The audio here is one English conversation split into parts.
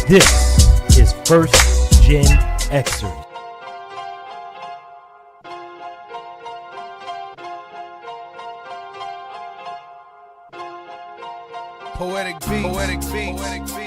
This is First GenXers. Poetic beat, poetic beat, poetic beat.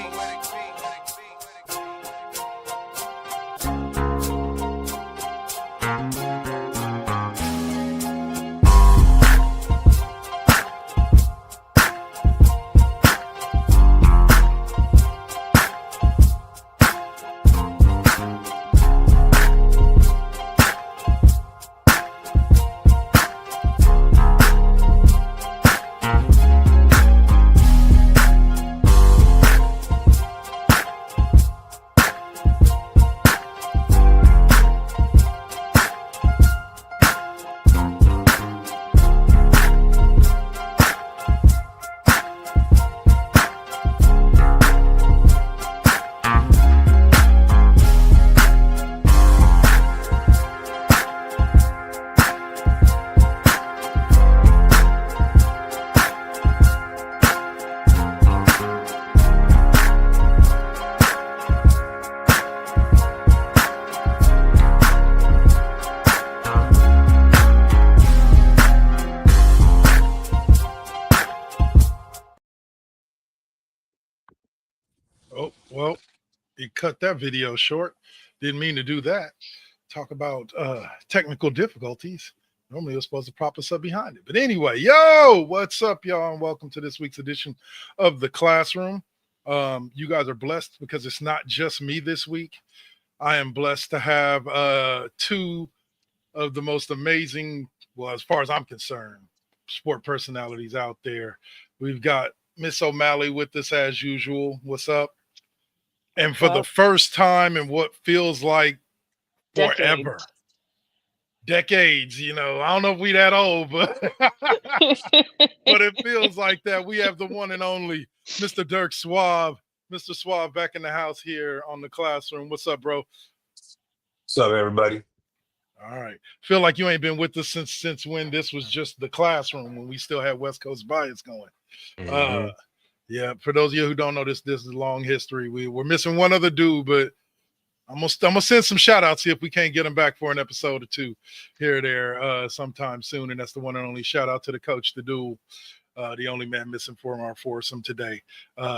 Oh, well, you cut that video short. Didn't mean to do that. Talk about technical difficulties. Normally, it was supposed to prop us up behind it. But anyway, yo, what's up, y'all? And welcome to this week's edition of The Classroom. You guys are blessed because it's not just me this week. I am blessed to have two of the most amazing, well, as far as I'm concerned, sport personalities out there. We've got Miss OMalley with us as usual. What's up? And for the first time in what feels like forever, decades, I don't know if we that old, but but it feels like that. We have the one and only Mr. Dirk Suave. Mr. Suave back in the house here on The Classroom. What's up, bro? What's up, everybody? All right. Feel like you ain't been with us since when this was just The Classroom, when we still had West Coast bias going. Mm-hmm. Yeah, for those of you who don't know this is a long history. We're missing one other dude, but I'm gonna send some shout outs, see if we can't get him back for an episode or two here or there sometime soon. And that's the one and only shout out to the coach, the dude, the only man missing from our foursome today.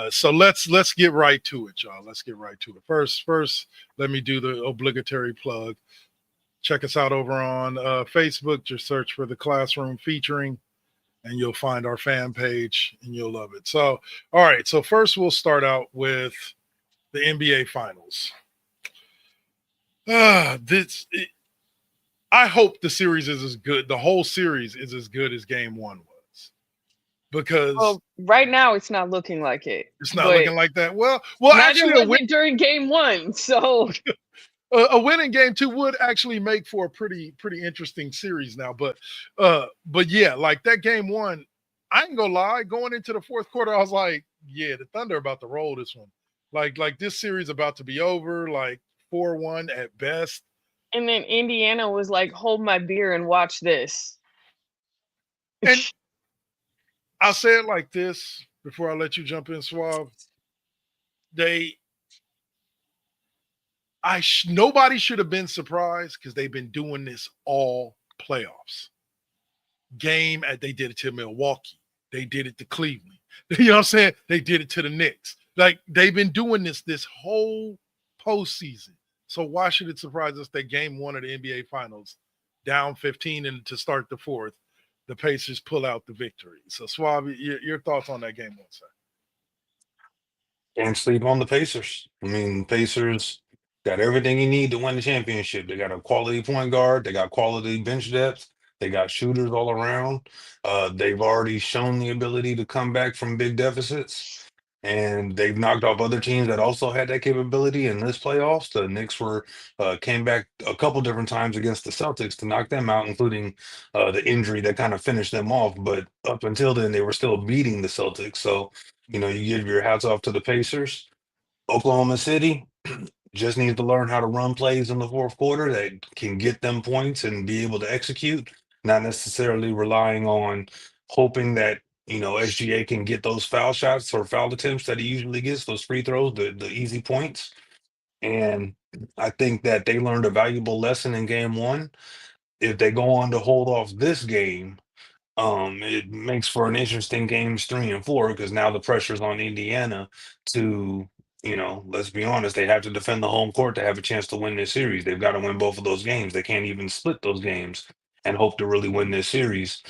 So let's get right to it, y'all. Let's get right to it. First, let me do the obligatory plug. Check us out over on Facebook. Just search for The Classroom Featuring, and you'll find our fan page, and you'll love it. So, all right. So first, we'll start out with the NBA Finals. I hope the series is as good. The whole series is as good as Game 1 was, because right now it's not looking like it. It's not looking like that. Well, actually, was it during Game 1. So a win in Game 2 would actually make for a pretty interesting series now. But yeah, like that Game 1, I ain't gonna lie. Going into the fourth quarter, I was like, yeah, the Thunder about to roll this one. Like this series about to be over. Like 4-1 at best. And then Indiana was like, hold my beer and watch this. And I'll say it like this before I let you jump in, Suave. Nobody should have been surprised, because they've been doing this all playoffs. They did it to Milwaukee. They did it to Cleveland. You know what I'm saying? They did it to the Knicks. Like, they've been doing this whole postseason. So why should it surprise us that Game 1 of the NBA Finals, down 15 and to start the fourth, the Pacers pull out the victory? So, Suave, your thoughts on that Game 1, sir? Can't sleep on the Pacers. I mean, Pacers got everything you need to win the championship. They got a quality point guard. They got quality bench depth. They got shooters all around. They've already shown the ability to come back from big deficits. And they've knocked off other teams that also had that capability in this playoffs. The Knicks came back a couple different times against the Celtics to knock them out, including the injury that kind of finished them off. But up until then, they were still beating the Celtics. So, you give your hats off to the Pacers. Oklahoma City just needs to learn how to run plays in the fourth quarter that can get them points and be able to execute, not necessarily relying on hoping that SGA can get those foul shots or foul attempts that he usually gets, those free throws, the easy points. And I think that they learned a valuable lesson in game one. If they go on to hold off this game, it makes for an interesting games 3 and 4 because now the pressure's on Indiana to, let's be honest, they have to defend the home court to have a chance to win this series. They've got to win both of those games. They can't even split those games and hope to really win this series.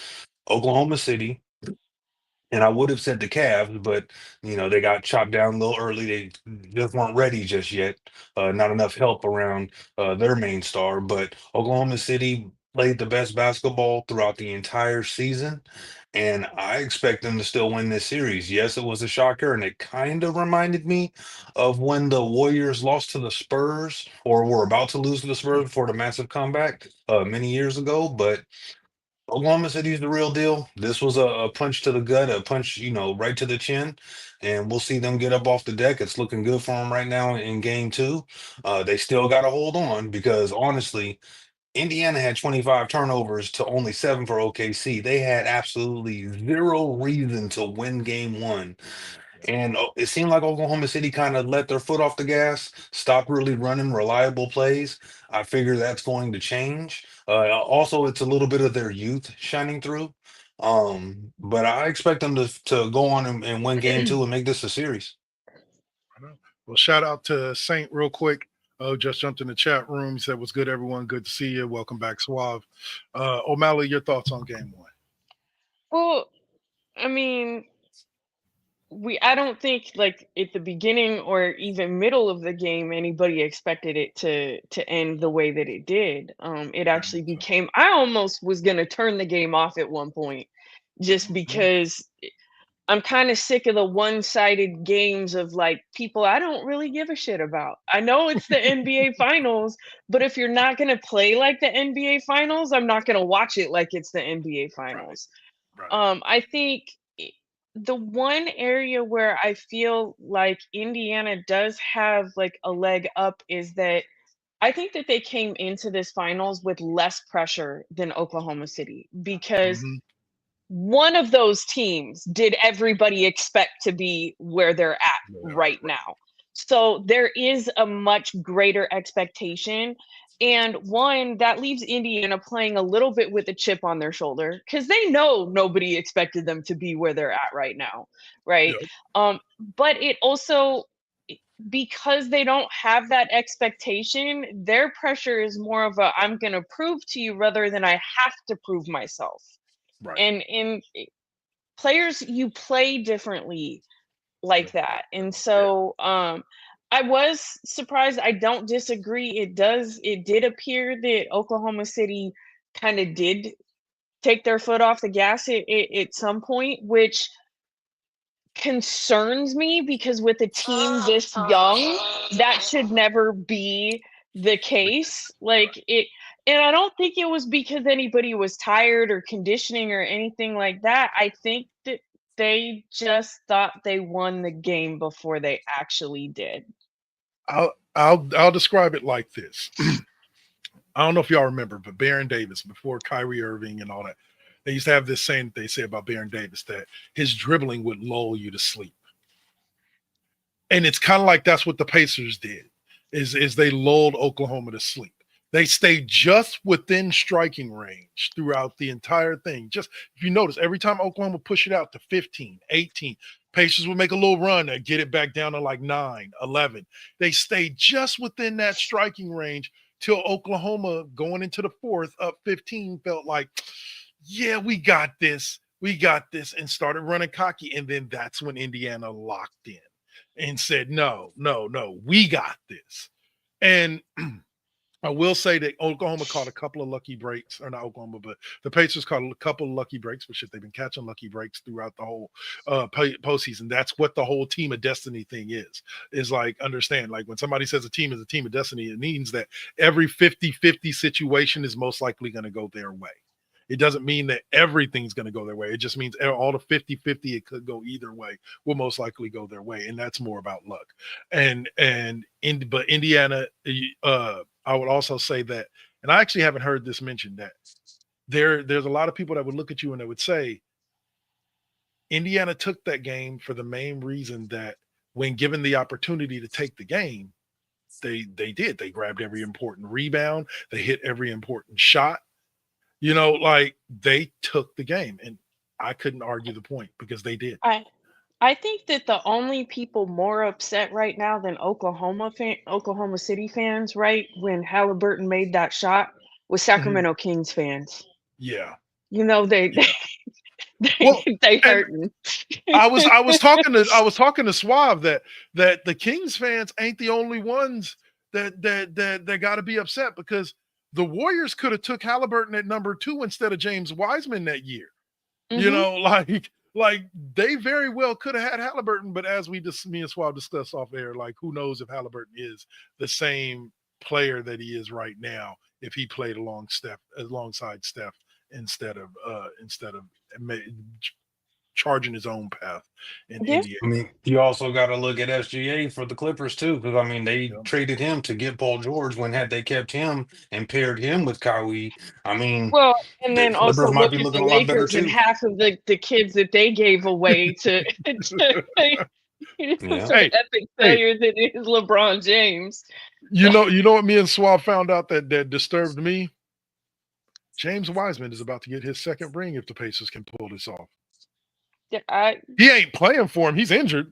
Oklahoma City, and I would have said the Cavs, but they got chopped down a little early. They just weren't ready just yet. Not enough help around their main star. But Oklahoma City played the best basketball throughout the entire season, and I expect them to still win this series. Yes, it was a shocker, and it kind of reminded me of when the Warriors lost to the Spurs, or were about to lose to the Spurs before the massive comeback many years ago. But Oklahoma City's the real deal. This was a punch to the gut, a punch, right to the chin, and we'll see them get up off the deck. It's looking good for them right now in game two. They still got to hold on because honestly, Indiana had 25 turnovers to only 7 for OKC. They had absolutely zero reason to win game one. And it seemed like Oklahoma City kind of let their foot off the gas, stopped really running reliable plays. I figure that's going to change. Also, it's a little bit of their youth shining through. But I expect them to go on and win game two and make this a series. I know. Well, shout out to Saint real quick. Oh, just jumped in the chat room. He said, "What's good, everyone? Good to see you. Welcome back, Suave." O'Malley, your thoughts on game one? Well, I mean, I don't think like at the beginning or even middle of the game anybody expected it to end the way that it did. It actually became, I almost was gonna turn the game off at one point just because I'm kind of sick of the one-sided games of like people I don't really give a shit about. I know it's the NBA finals, but if you're not going to play like the NBA finals, I'm not going to watch it like it's the NBA Right, finals. right. I think the one area where I feel like Indiana does have like a leg up is that I think that they came into this finals with less pressure than Oklahoma City because Mm-hmm. one of those teams did everybody expect to be where they're at right Right. now. So there is a much greater expectation. And one that leaves Indiana playing a little bit with a chip on their shoulder because they know nobody expected them to be where they're at right now. Right. Yep. But it also, because they don't have that expectation, their pressure is more of a I'm going to prove to you rather than I have to prove myself. Right. And in players, you play differently like Yep. that. And Yeah. so I was surprised. I don't disagree. It did appear that Oklahoma City kind of did take their foot off the gas at some point, which concerns me because with a team this young, that should never be the case. Like it, and I don't think it was because anybody was tired or conditioning or anything like that. I think that they just thought they won the game before they actually did. I'll describe it like this. I don't know if y'all remember, but Baron Davis, before Kyrie Irving and all that, they used to have this saying that they say about Baron Davis that his dribbling would lull you to sleep. And it's kind of like that's what the Pacers did, is they lulled Oklahoma to sleep. They stayed just within striking range throughout the entire thing. Just if you notice, every time Oklahoma push it out to 15, 18, Pacers would make a little run and get it back down to like 9, 11. They stayed just within that striking range till Oklahoma going into the fourth up 15 felt like, yeah, we got this. We got this, and started running cocky. And then that's when Indiana locked in and said, no, no, no, we got this. And I will say that Oklahoma caught a couple of lucky breaks, or not Oklahoma, but the Pacers caught a couple of lucky breaks, but shit, they've been catching lucky breaks throughout the whole postseason. That's what the whole team of destiny thing is like, understand, like when somebody says a team is a team of destiny, it means that every 50-50 situation is most likely going to go their way. It doesn't mean that everything's going to go their way. It just means all the 50-50, it could go either way, will most likely go their way. And that's more about luck. But Indiana, I would also say that, and I actually haven't heard this mentioned, that there's a lot of people that would look at you and they would say, Indiana took that game for the main reason that when given the opportunity to take the game, they did. They grabbed every important rebound, they hit every important shot. Like they took the game, and I couldn't argue the point because they did. I I think that the only people more upset right now than Oklahoma City fans, right, when Halliburton made that shot, was Mhm. Sacramento Kings fans. Yeah, They yeah. they Well, they and hurting. I was talking to Suave that the Kings fans ain't the only ones that got to be upset because the Warriors could have took Halliburton at number 2 instead of James Wiseman that year. Mhm. Like they very well could have had Halliburton, but as me and Suave discussed off air, like who knows if Halliburton is the same player that he is right now if he played alongside Steph instead of ma- charging his own path in Yeah. Indiana. I mean, you also got to look at SGA for the Clippers too, because I mean they Yeah. traded him to get Paul George. When had they kept him and paired him with Kyrie, I mean Well, and the then also Clippers might look be at looking the a lot better Lakers and too. half of the kids that they gave away to to for Yeah, the Hey, epic hey, failure that is LeBron James. you know what me and Suave found out that disturbed me? James Wiseman is about to get his second ring if the Pacers can pull this off. Yeah, I He ain't playing for him. He's injured.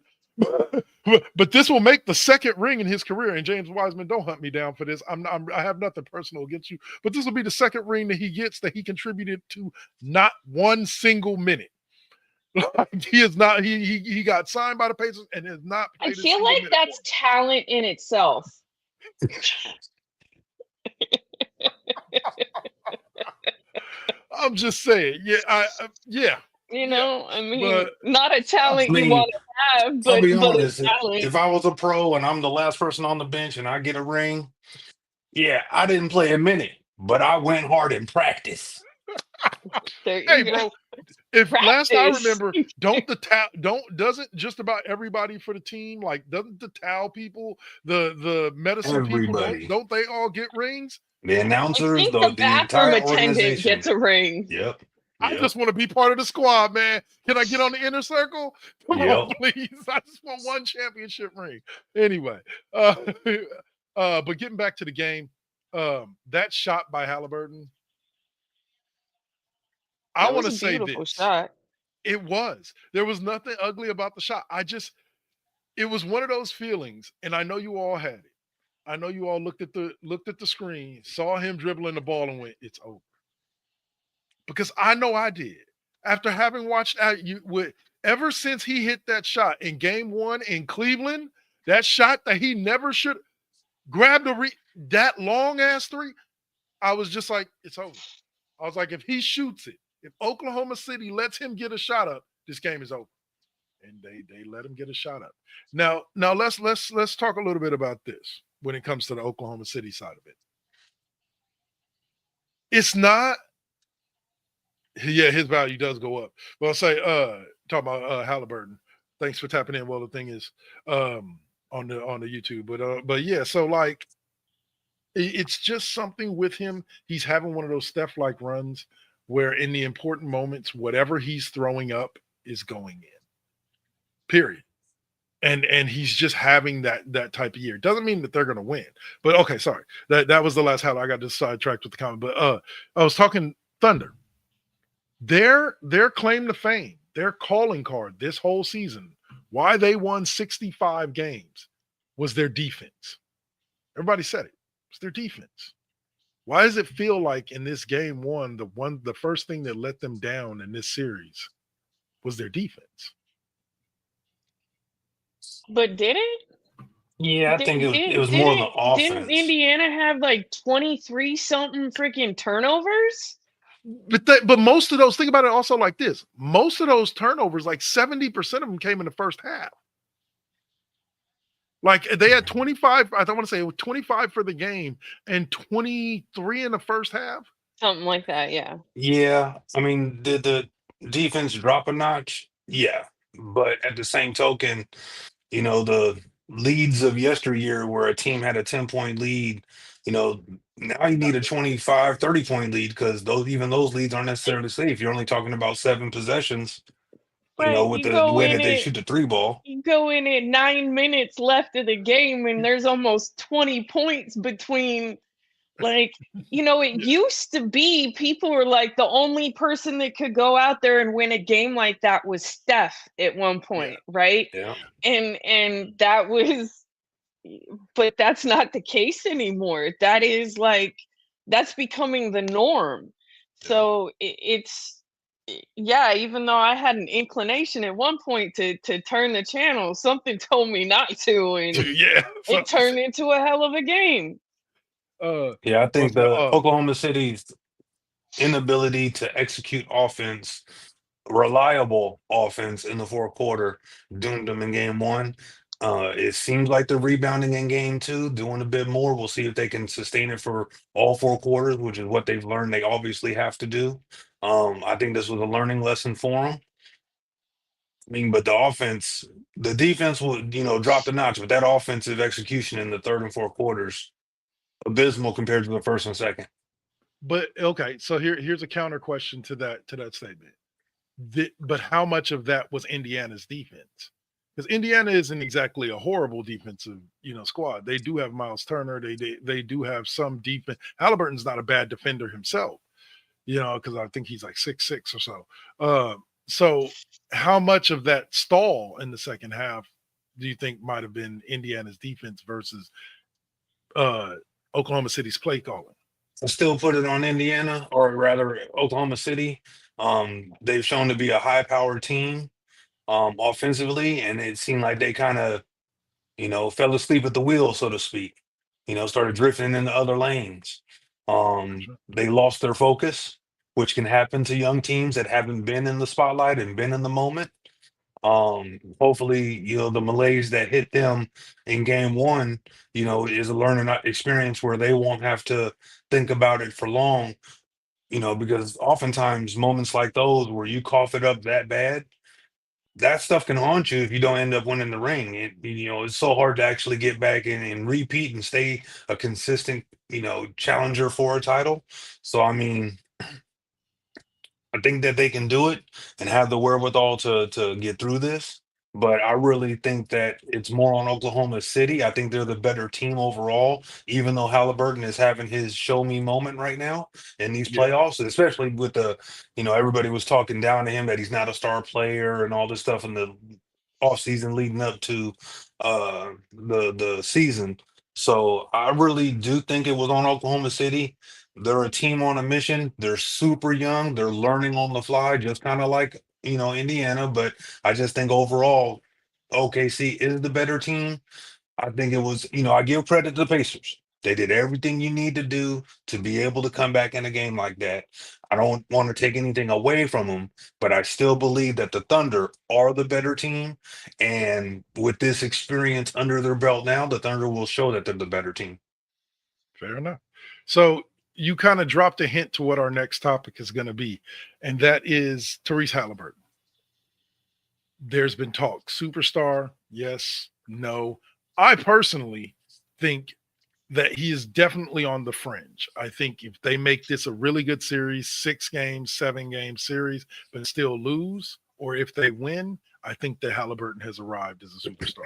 But this will make the second ring in his career. And James Wiseman, don't hunt me down for this. I have nothing personal against you, but this will be the second ring that he gets that he contributed to not one single minute. Like he is not. He got signed by the Pacers and has not I played a feel single like minute for that's him. talent in itself. I'm just saying. Yeah, yeah. I But mean, not a I talent you mean want to have, I'll but be a honest. talent. If I was a pro and I'm the last person on the bench and I get a ring, yeah, I didn't play a minute, but I went hard in practice. There hey, you go. bro, if last I Practice. remember, doesn't just about everybody for the team, like doesn't the towel people, the medicine people, don't Everybody, don't they all get rings? the I announcers, think the the bathroom entire attendant organization. gets a ring. Yep, I yep, just want to be part of the squad, man. Can I get on the inner circle? Come on, yep. please. I just want one championship ring. Anyway, uh, but getting back to the game, that shot by Halliburton, I That want was to a say beautiful this. shot. It was. There was nothing ugly about the shot. It was one of those feelings, and I know you all had it. I know you all looked at the screen, saw him dribbling the ball, and went, "It's over." Because I know I did. After having watched ever since he hit that shot in Game 1 in Cleveland, that shot that he never should grab that long ass three, I was just like, "It's over." I was like, if he shoots it, if Oklahoma City lets him get a shot up, this game is over. And they let him get a shot up. Now let's talk a little bit about this when it comes to the Oklahoma City side of it. It's not, yeah, his value does go up. Well, I'll say talking about Halliburton. Thanks for tapping in. Well, the thing is on the YouTube. But yeah, so like it's just something with him. He's having one of those Steph like runs where in the important moments, whatever he's throwing up is going in. Period. And he's just having that type of year. Doesn't mean that they're going to win. But okay, sorry. That was the last highlight. I got just sidetracked with the comment. But I was talking Thunder. Their claim to fame, their calling card this whole season, why they won 65 games was their defense. Everybody said it. It's their defense. Why does it feel like in this game the first thing that let them down in this series was their defense? But did it? Yeah, I think it was more the Didn't offense. Indiana have like 23 something freaking turnovers? But most of those, think about it also like this. Most of those turnovers, like 70% of them came in the first half. Like they had 25, I don't want to say 25 for the game and 23 in the first half. Something like that, yeah. Yeah, I mean, did the defense drop a notch? Yeah, but at the same token, the leads of yesteryear where a team had a 10-point lead, now you need a 25, 30-point lead because those leads aren't necessarily safe. You're only talking about 7 possessions. Right. with You the go way in that they it. shoot the three ball. You go in at 9 minutes left of the game, and there's almost 20 points between. Like, it used to be people were like the only person that could go out there and win a game like that was Steph at one Yeah, point, right? Yeah. And that was, but that's not the case anymore. That is like, that's becoming the norm. yeah, So yeah, even though I had an inclination at one point to turn the channel, something told me not to, and yeah. it turned into a hell of a game. Uh, Yeah, I well, think the Oklahoma City's inability to execute offense, reliable offense in the fourth quarter, doomed them in game one. It seems like they're rebounding in game two, doing a bit more. We'll see if they can sustain it for all four quarters, which is what they've learned they obviously have to do. I think this was a learning lesson for them. I mean, but the defense will, drop the notch, but that offensive execution in the third and fourth quarters, abysmal compared to the first and second. but okay, so here's a counter question to that statement. But how much of that was Indiana's defense? Because Indiana isn't exactly a horrible defensive, squad. They do have Miles Turner. They do have some defense. Halliburton's not a bad defender himself, because I think he's like 6'6" or so. Uh, so how much of that stall in the second half do you think might have been Indiana's defense versus uh, Oklahoma City's play calling? I still put it on Indiana, or rather Oklahoma City. They've shown to be a high-powered team offensively, and it seemed like they kind of, fell asleep at the wheel, so to speak. Started drifting into other lanes. They lost their focus, which can happen to young teams that haven't been in the spotlight and been in the moment. Hopefully, the malaise that hit them in game one, is a learning experience where they won't have to think about it for long, because oftentimes moments like those where you cough it up that bad, that stuff can haunt you if you don't end up winning the ring. It's so hard to actually get back in and repeat and stay a consistent, challenger for a title. So, I mean, I think that they can do it and have the wherewithal to get through this. But I really think that it's more on Oklahoma City. I think they're the better team overall, even though Halliburton is having his show me moment right now in these Yeah, playoffs, especially with everybody was talking down to him that he's not a star player and all this stuff in the offseason leading up to the season. So I really do think it was on Oklahoma City. They're a team on a mission. They're super young. They're learning on the fly, just kind of like, Indiana. But I just think overall, OKC is the better team. I think it was, I give credit to the Pacers. They did everything you need to do to be able to come back in a game like that. I don't want to take anything away from them, but I still believe that the Thunder are the better team. And with this experience under their belt now, the Thunder will show that they're the better team. fair enough. So you kind of dropped a hint to what our next topic is going to be, and that is Therese Halliburton. There's been talk superstar, yes, no. I personally think that he is definitely on the fringe. I think if they make this a really good series, 6 game, 7 game series, but still lose, or if they win, I think that Halliburton has arrived as a superstar.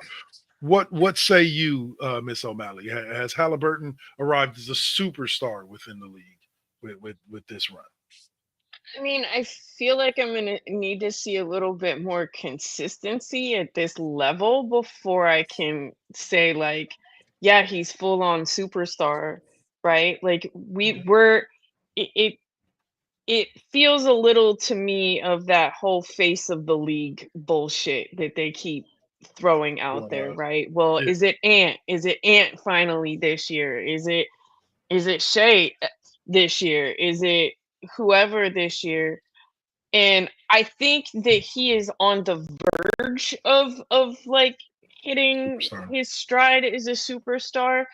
What say you, Miss O'Malley? Has Halliburton arrived as a superstar within the league with this run? I mean, I feel like I'm gonna need to see a little bit more consistency at this level before I can say like, yeah, he's full on superstar, right? Like it, it it feels a little to me of that whole face of the league bullshit that they keep throwing out Going there, on. right? Well, Yeah, is it Ant? Is it Ant finally this year? Is it Shay this year? Is it whoever this year? And I think that he is on the verge of like hitting superstar. his stride as a superstar,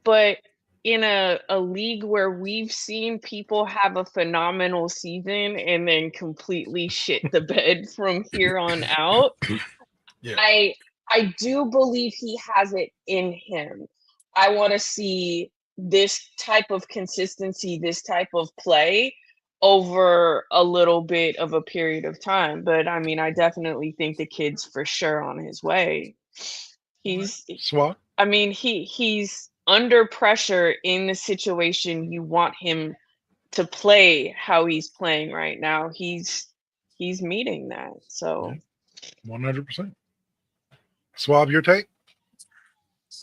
but in a league where we've seen people have a phenomenal season and then completely shit the bed from here on out, Yeah, I I do believe he has it in him. I want to see this type of consistency, this type of play over a little bit of a period of time. But I mean, I definitely think the kid's for sure on his way. All right. He's Swab. I mean, he's under pressure in the situation you want him to play how he's playing right now. He's meeting that. Yeah, So 100%. Swab, your take?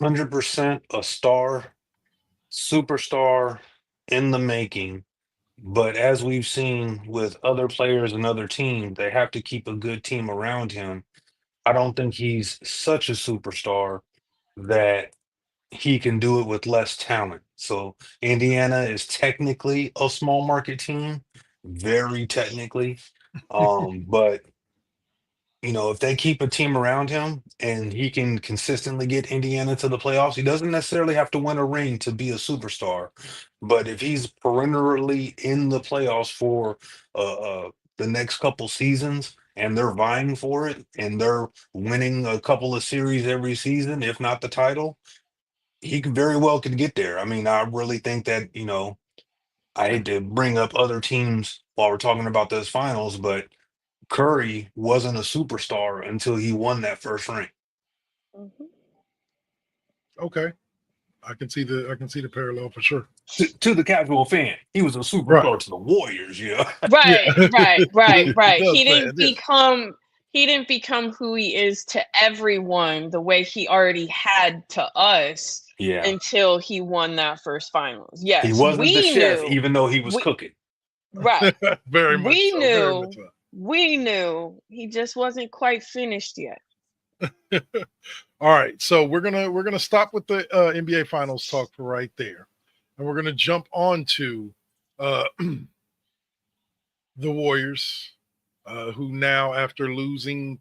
100% a star, superstar in the making. But as we've seen with other players and other teams, they have to keep a good team around him. I don't think he's such a superstar that he can do it with less talent. So Indiana is technically a small market team, very technically. But if they keep a team around him and he can consistently get Indiana to the playoffs, he doesn't necessarily have to win a ring to be a superstar. But if he's perennially in the playoffs for the next couple seasons and they're vying for it and they're winning a couple of series every season, if not the title, he can very well could get there. I mean, I really think that, I hate to bring up other teams while we're talking about those finals, but Curry wasn't a superstar until he won that first ring. mhm. Okay. I can see the parallel for sure. To the casual fan, he was a Right. superstar to the Warriors, Yeah. Right, right, right, right. Those fans, yeah. He didn't become who he is to everyone the way he already had to us Yeah. until he won that first finals. He Yes, wasn't the we chef, knew. even though he was We cooking. right. Very much We so. Very much knew. so. We knew he just wasn't quite finished yet. All right, so we're gonna stop with the NBA Finals talk for right there, and we're gonna jump on to uh, the Warriors, who now, after losing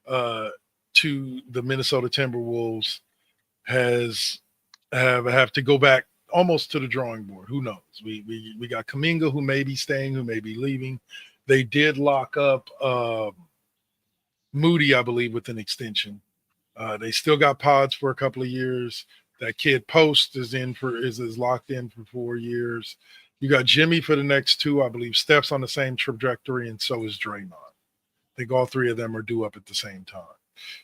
uh, to the Minnesota Timberwolves, have to go back almost to the drawing board. Who knows? We got Kuminga, who may be staying, who may be leaving. They did lock up Moody, I believe, with an extension. They still got Pods for a couple of years. That kid Post is locked in for 4 years. You got Jimmy for the next two. I believe Steph's on the same trajectory, and so is Draymond. I think all three of them are due up at the same time.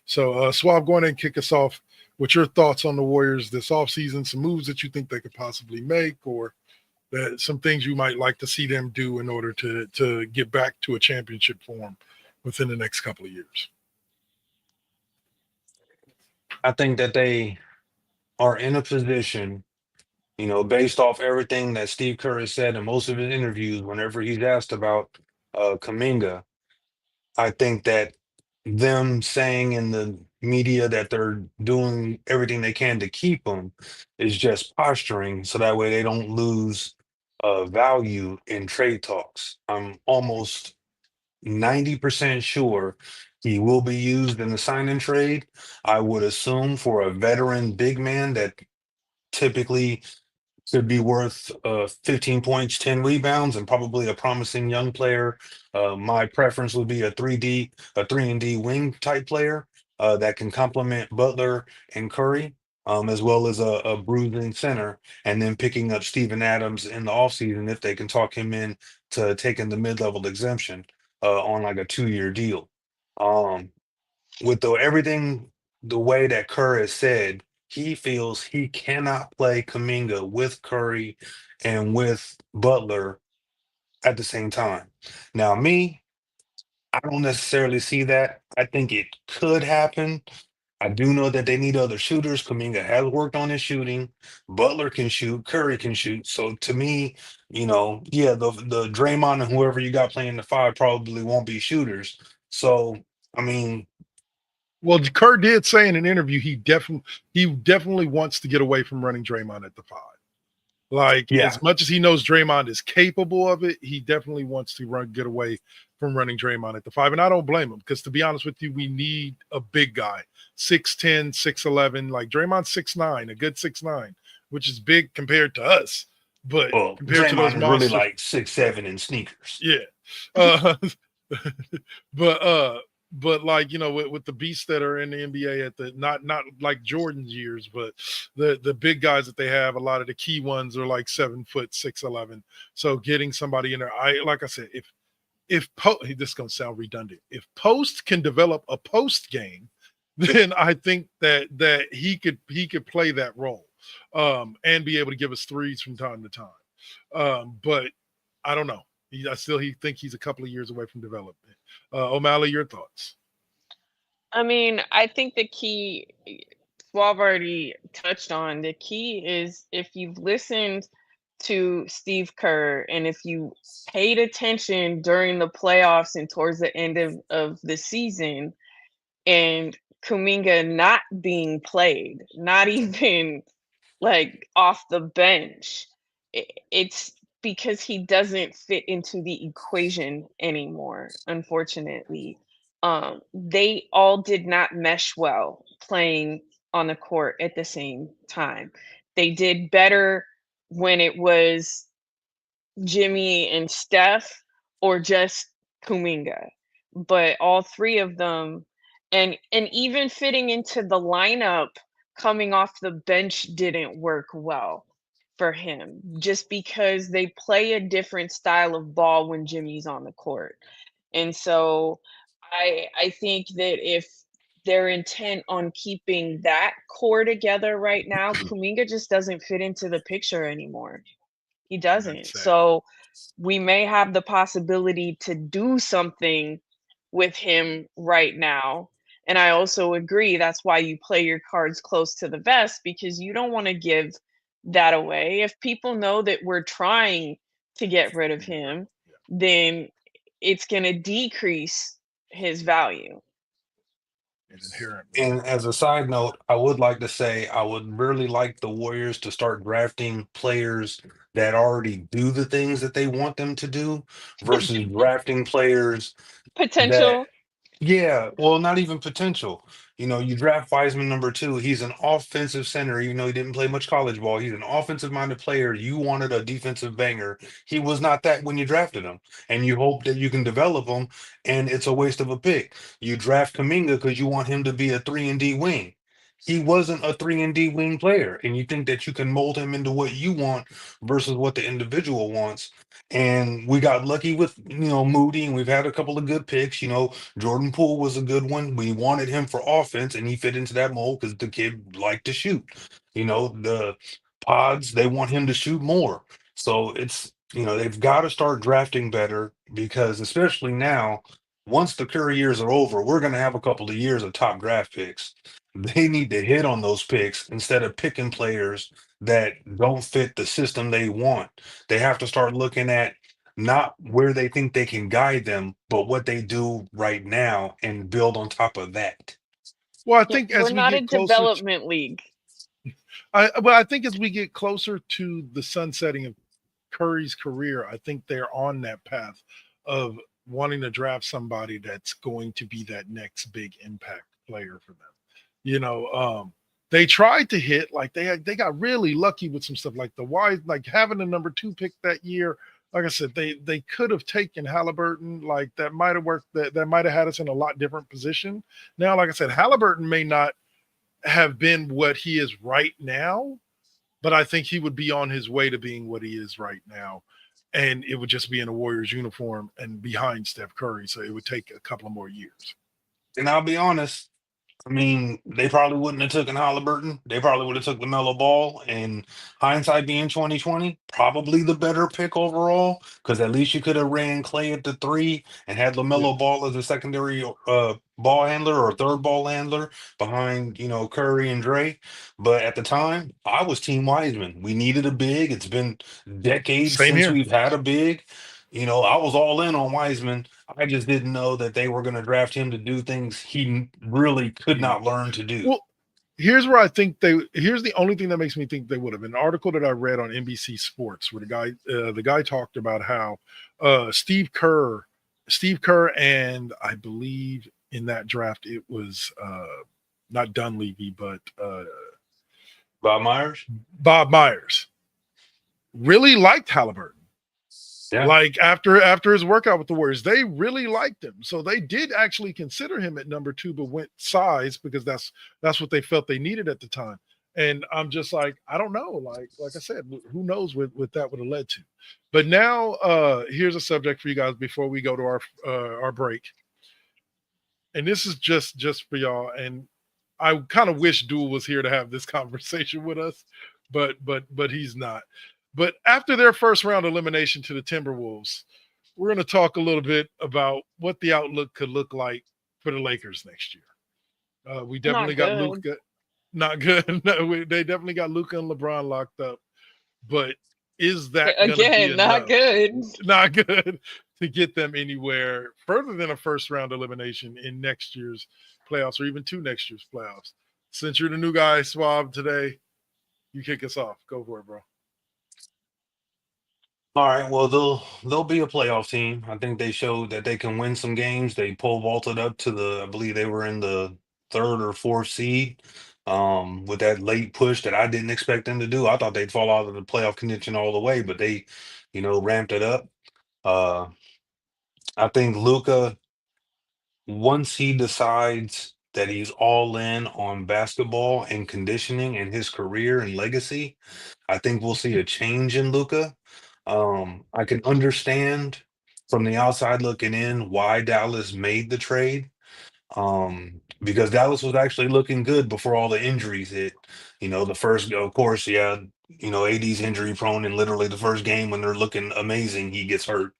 So, Swab, go ahead and kick us off with your thoughts on the Warriors this offseason, some moves that you think they could possibly make, or some things you might like to see them do in order to get back to a championship form within the next couple of years. I think that they are in a position, based off everything that Steve Kerr has said in most of his interviews, whenever he's asked about Kuminga, I think that them saying in the media that they're doing everything they can to keep him is just posturing so that way they don't lose value in trade talks. I'm almost 90% sure he will be used in the sign and trade. I would assume for a veteran big man that typically could be worth 15 points, 10 rebounds, and probably a promising young player. My preference would be a 3 and D wing type player that can complement Butler and Curry, as well as a bruising center, and then picking up Steven Adams in the offseason if they can talk him in to taking the mid-level exemption on like a 2-year deal. Um, with everything the way that Kerr has said, he feels he cannot play Kuminga with Curry and with Butler at the same time. Now, me, I don't necessarily see that. I think it could happen. I do know that they need other shooters. Kuminga has worked on his shooting. Butler can shoot. Curry can shoot. So to me, yeah, the Draymond and whoever you got playing the five probably won't be shooters. So I mean, Well, Kerr did say in an interview he definitely wants to get away from running Draymond at the five. Like, yeah, as much as he knows Draymond is capable of it, he definitely wants to get away from running Draymond at the five. And I don't blame him, because to be honest with you, we need a big guy, 6'10", 6'11". Like, Draymond's 6'9", a good 6'9", which is big compared to us, but well, compared to those Draymond is really monsters, like 6'7" in sneakers. yeah. Uh, but but like with the beasts that are in the NBA at the not like Jordan's years, but the big guys that they have, a lot of the key ones are like 7 foot 6'11". So getting somebody in there, like I said, this is gonna sound redundant. If Post can develop a post game, then I think that he could play that role, and be able to give us threes from time to time. But I don't know. He think he's a couple of years away from development. O'Malley, your thoughts? I mean, I think the key, well, I've already touched on, the key is if you've listened to Steve Kerr and if you paid attention during the playoffs and towards the end of the season, and Kuminga not being played, not even like off the bench, it's because he doesn't fit into the equation anymore, unfortunately. They all did not mesh well playing on the court at the same time. They did better when it was Jimmy and Steph or just Kuminga. But all three of them, and even fitting into the lineup coming off the bench didn't work well for him just because they play a different style of ball when Jimmy's on the court. And so I think that if they're intent on keeping that core together right now, Kuminga just doesn't fit into the picture anymore. He That's doesn't. sad. So we may have the possibility to do something with him right now. And I also agree that's why you play your cards close to the vest because you don't want to give that away. If people know that we're trying to get rid of him, then it's going to decrease his value. Inherently. And as a side note, I would like to say I would really like the Warriors to start drafting players that already do the things that they want them to do versus drafting players that, Potential. yeah, well, not even potential. You draft Wiseman number 2. He's an offensive center, even though he didn't play much college ball. He's an offensive minded player. You wanted a defensive banger. He was not that when you drafted him, and you hope that you can develop him, and it's a waste of a pick. You draft Kaminga because you want him to be a 3 and D wing. He wasn't a 3 and D wing player, and you think that you can mold him into what you want versus what the individual wants. And we got lucky with Moody, and we've had a couple of good picks. Jordan Poole was a good one. We wanted him for offense, and he fit into that mold because the kid liked to shoot. The pods, they want him to shoot more. So they've got to start drafting better because, especially now, once the Curry years are over, we're going to have a couple of years of top draft picks. They need to hit on those picks instead of picking players that don't fit the system they want. They have to start looking at not where they think they can guide them, but what they do right now and build on top of that. Well, I Yeah, think we're as we not a get closer to, development league. I think as we get closer to the sunsetting of Curry's career, I think they're on that path of wanting to draft somebody that's going to be that next big impact player for them. They tried to hit, like they got really lucky with some stuff like like having the number 2 pick that year. Like I said, they could have taken Halliburton, like that might have worked, that might have had us in a lot different position. Now, like I said, Halliburton may not have been what he is right now, but I think he would be on his way to being what he is right now. And it would just be in a Warriors uniform and behind Steph Curry. So it would take a couple of more years. And I'll be honest, I mean, they probably wouldn't have taken Halliburton. They probably would have took LaMelo Ball. And hindsight being 2020, probably the better pick overall, because at least you could have ran Clay at the 3 and had Yeah. LaMelo Ball as a secondary ball handler or third ball handler behind, Curry and Dre. But at the time, I was Team Wiseman. We needed a big. It's been decades Same since here. we've had a big. I was all in on Wiseman. I just didn't know that they were going to draft him to do things he really could not learn to do. Well, here's where I think here's the only thing that makes me think they would have. An article that I read on NBC Sports where the guy talked about how Steve Kerr, and I believe in that draft it was not Dunleavy, but Bob Myers? Bob Myers really liked Halliburton. Yeah. Like after his workout with the Warriors, they really liked him. So they did actually consider him at number 2, but went size because that's what they felt they needed at the time. And I'm just like, I don't know. Like I said, who knows what that would have led to. But now here's a subject for you guys before we go to our break. And this is just for y'all. And I kind of wish Duel was here to have this conversation with us, but he's not. But after their first round elimination to the Timberwolves, we're going to talk a little bit about what the outlook could look like for the Lakers next year. We definitely got Luka. Not good. No, they definitely got Luka and LeBron locked up. But is that going to be Again, not enough? good. Not good to get them anywhere further than a first round elimination in next year's playoffs or even 2 next year's playoffs. Since you're the new guy, Swab, today, you kick us off. Go for it, bro. All right. Well, they'll be a playoff team. I think they showed that they can win some games. They pole vaulted up to I believe they were in the 3rd or 4th seed. With that late push that I didn't expect them to do. I thought they'd fall out of the playoff contention all the way, but they, ramped it up. Uh, I think Luca, once he decides that he's all in on basketball and conditioning and his career and legacy, I think we'll see a change in Luca. I can understand from the outside looking in why Dallas made the trade. Because Dallas was actually looking good before all the injuries hit. The first, of course, yeah, AD's injury prone, and literally the first game when they're looking amazing, he gets hurt.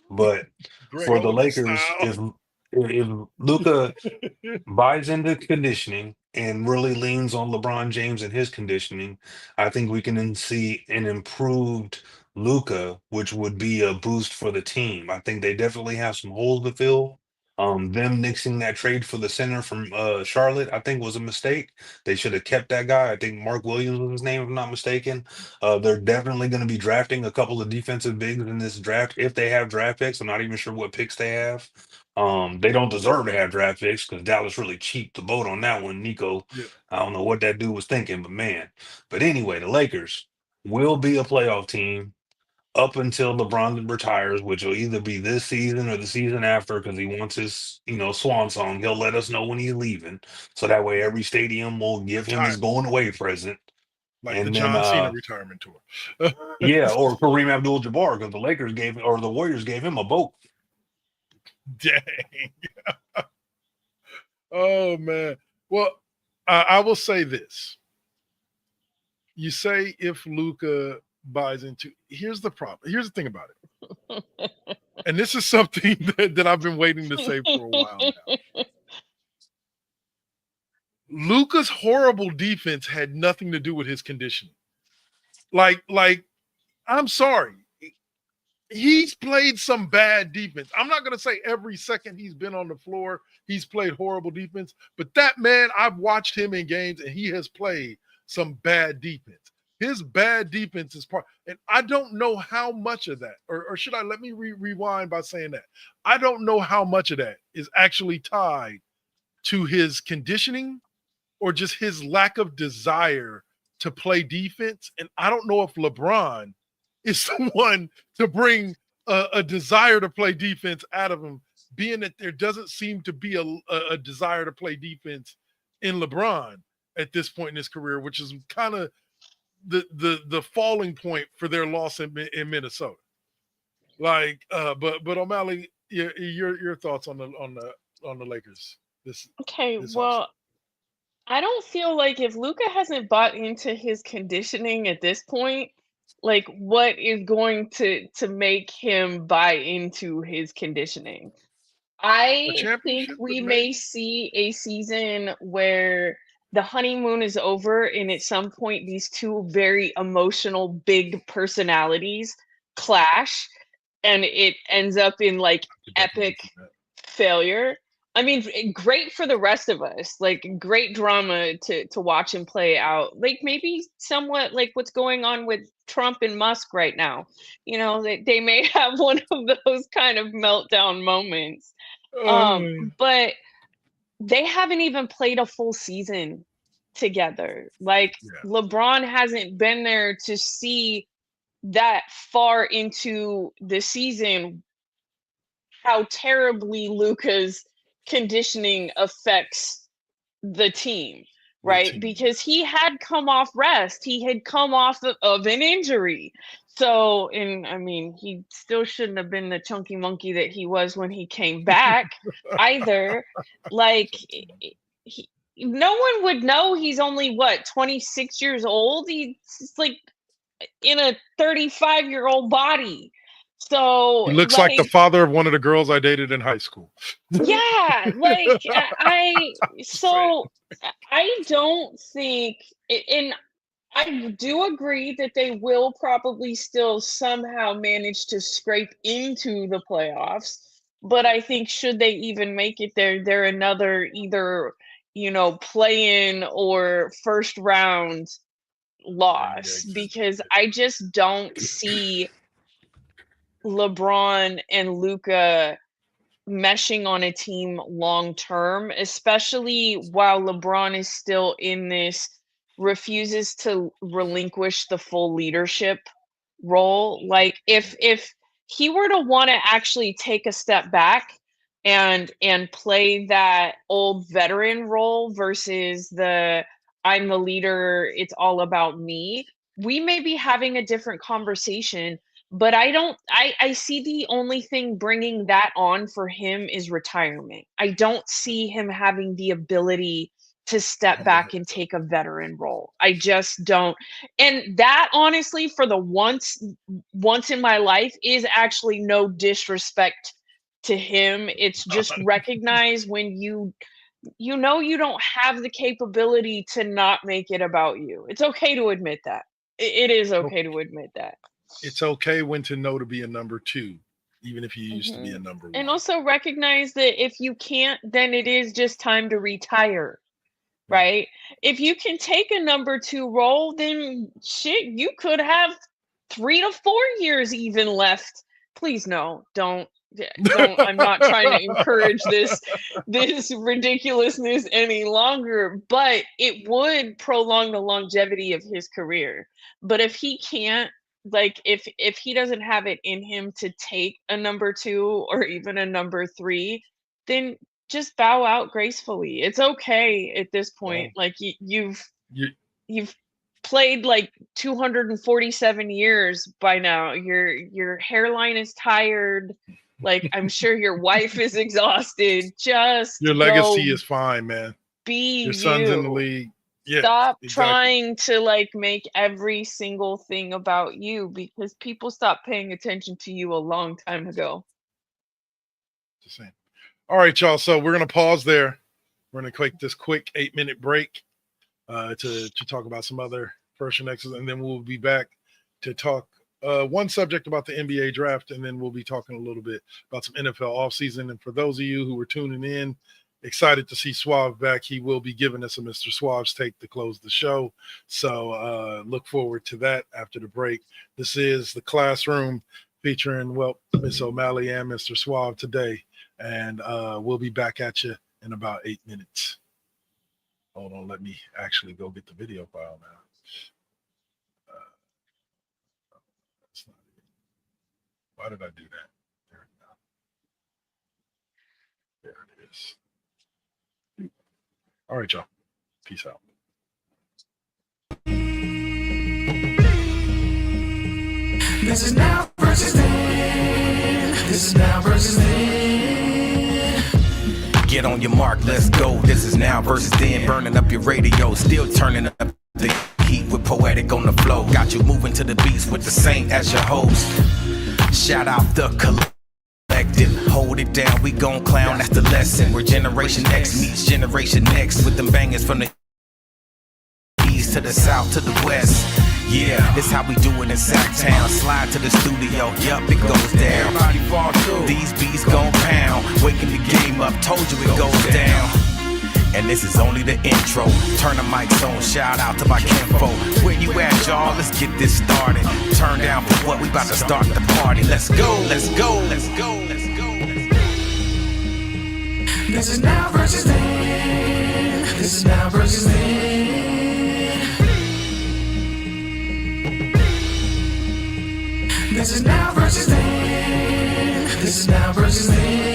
But Greg for the Oden Lakers, style. if Luca buys into conditioning and really leans on LeBron James and his conditioning, I think we can then see an improved Luca, which would be a boost for the team. I think they definitely have some holes to fill. Them nixing that trade for the center from Charlotte, I think was a mistake. They should have kept that guy. I think Mark Williams was his name, if I'm not mistaken. They're definitely going to be drafting a couple of defensive bigs in this draft if they have draft picks. I'm not even sure what picks they have. They don't deserve to have draft picks because Dallas really cheaped the boat on that one. Nico, Yeah. I don't know what that dude was thinking, but man. But anyway, the Lakers will be a playoff team up until LeBron retires, which will either be this season or the season after because he wants his, swan song. He'll let us know when he's leaving. So that way every stadium will give him his Retirement. going away present. Like the And then John Cena retirement tour. yeah, or Kareem Abdul Jabbar, because the Lakers gave or the Warriors gave him a boat. Dang. Oh, man. Well, I will say this. You say if Luca buys into, here's the problem. Here's the thing about it. And this is something that I've been waiting to say for a while now. Luca's horrible defense had nothing to do with his conditioning. Like, I'm sorry. He's played some bad defense. I'm not going to say every second he's been on the floor, he's played horrible defense, but that man, I've watched him in games and he has played some bad defense. His bad defense is part, and I don't know how much of that, or should I let me rewind by saying that? I don't know how much of that is actually tied to his conditioning or just his lack of desire to play defense. And I don't know if LeBron is the one to bring a desire to play defense out of him, being that there doesn't seem to be a desire to play defense in LeBron at this point in his career, which is kind of the falling point for their loss in Minnesota. But OMalley, your thoughts on the Lakers Okay, this well, I don't feel like if Luca hasn't bought into his conditioning at this point, like what is going to make him buy into his conditioning? a I think championship, we may maybe. see a season where the honeymoon is over and at some point these two very emotional big personalities clash and it ends up in like Could definitely epic see that. failure. I mean, great for the rest of us. Like great drama to watch and play out. Like maybe somewhat like what's going on with Trump and Musk right now. They may have one of those kind of meltdown moments. Uh, But they haven't even played a full season together. Like yeah. LeBron hasn't been there to see that far into the season how terribly Luka's conditioning affects the team, right? Because he had come off rest. He had come off of an injury. So, and I mean, he still shouldn't have been the chunky monkey that he was when he came back either. Like, no one would know he's only, 26 years old? He's like in a 35-year-old body. So he looks like the father of one of the girls I dated in high school. Yeah, like I don't think, and I do agree that they will probably still somehow manage to scrape into the playoffs, but I think should they even make it there, they're another either, play-in or first round loss, because I just don't see LeBron and Luka meshing on a team long term, especially while LeBron is still in this, refuses to relinquish the full leadership role. Like if he were to want to actually take a step back and play that old veteran role versus the I'm the leader, it's all about me, we may be having a different conversation. But I see the only thing bringing that on for him is retirement. I don't see him having the ability to step back and take a veteran role. I just don't. And that honestly, for the once in my life, is actually no disrespect to him. It's just recognize when you don't have the capability to not make it about you. It's okay to admit that. It is okay to admit that. It's okay when to know to be a number two, even if you used to be a number one. And also recognize that if you can't, then it is just time to retire, right? If you can take a number two role, then shit, you could have 3 to 4 years even left. Please no, don't. I'm not trying to encourage this ridiculousness any longer, but it would prolong the longevity of his career. But if he can't, like if he doesn't have it in him to take a number two or even a number three, then just bow out gracefully. It's okay at this point. Like you've played like 247 years by now. Your hairline is tired. Like I'm sure your wife is exhausted. Just your legacy is fine, man. Your son's in the league. Yeah, stop trying to like make every single thing about you, because people stopped paying attention to you a long time ago. The same. All right, y'all. So we're gonna pause there. We're gonna take this quick 8-minute break to talk about some other first and exes, and then we'll be back to talk one subject about the NBA draft, and then we'll be talking a little bit about some NFL offseason. And for those of you who were tuning in, excited to see Suave back. He will be giving us a Mr. Suave's take to close the show. So look forward to that after the break. This is The Classroom featuring, Miss OMalley and Mr. Suave today. And we'll be back at you in about 8 minutes. Hold on, let me actually go get the video file now. That's not it. Why did I do that? There it is. All right, y'all. Peace out. This is now versus then. This is now versus then. Get on your mark, let's go. This is now versus then. Burning up your radio, still turning up the heat with Poetic on the flow. Got you moving to the beats with the Saint as your host. Shout out the collective. Hold it down, we gon' clown, that's the lesson. We're Generation X meets Generation Next with them bangers from the east to the south to the west. Yeah, this how we do it in Sacktown. Slide to the studio, yup, it goes down. These beats gon' pound, waking the game up, told you it goes down. And this is only the intro. Turn the mics on, shout out to my kinfo. Where you at, y'all? Let's get this started. Turn down for what? We about to start the party. Let's go, let's go, let's go, let's go. This is now versus then. This is now versus then. This is now versus then. This is now versus then.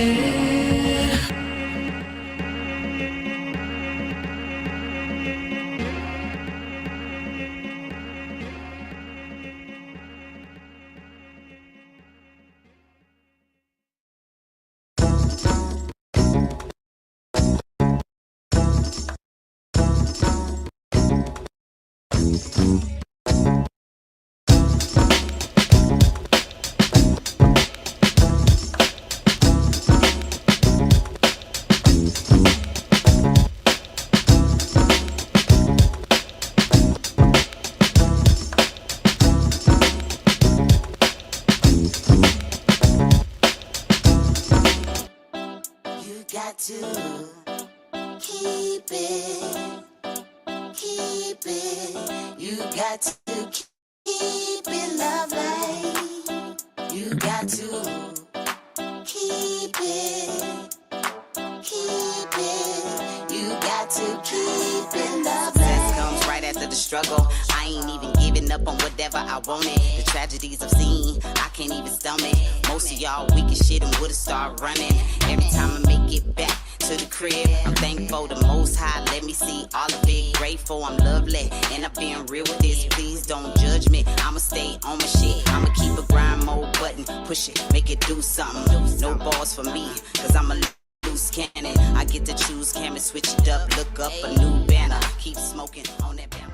Got to keep it, keep it. You got to keep it lovely. You got to keep it, keep it. You got to keep it lovely. Success comes right after the struggle. I ain't even giving up on whatever I wanted. The tragedies I've seen, I can't even stomach. Most of y'all weak as shit and would've started running. Every time I make it back to the crib, I'm thankful the Most High let me see all of it. Grateful I'm lovely, and I'm being real with this. Please don't judge me, I'ma stay on my shit. I'ma keep a grind mode button, push it, make it do something. No balls for me, cause I'm a loose cannon. I get to choose camera, switch it up, look up a new banner. Keep smoking on that banner.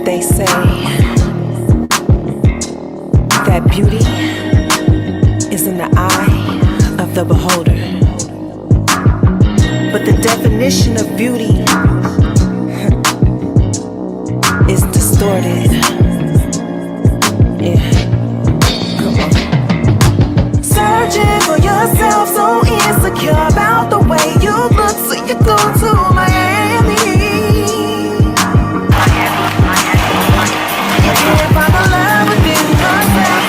They say that beauty is in the eye of the beholder. But the definition of beauty is distorted. Yeah. Come on. Searching for yourself, so insecure about the way you look, so you go to Miami. You can't find the love within yourself.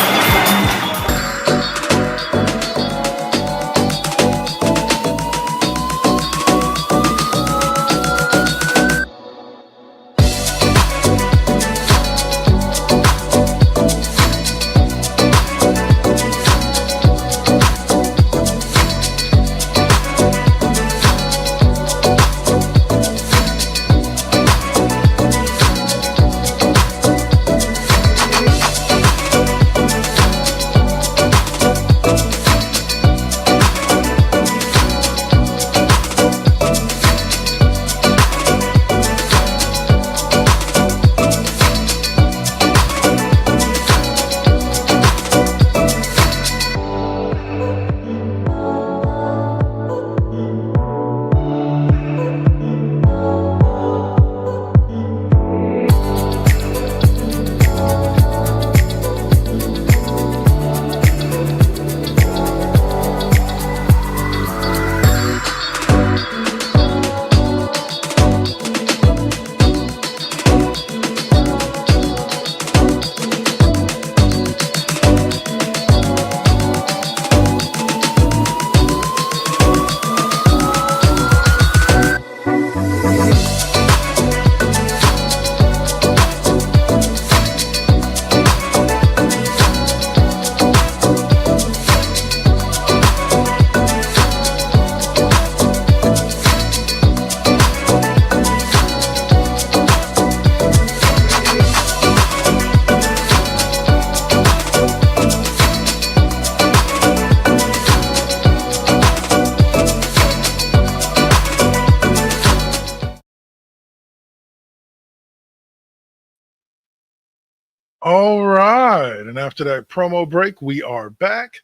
All right. And after that promo break, we are back.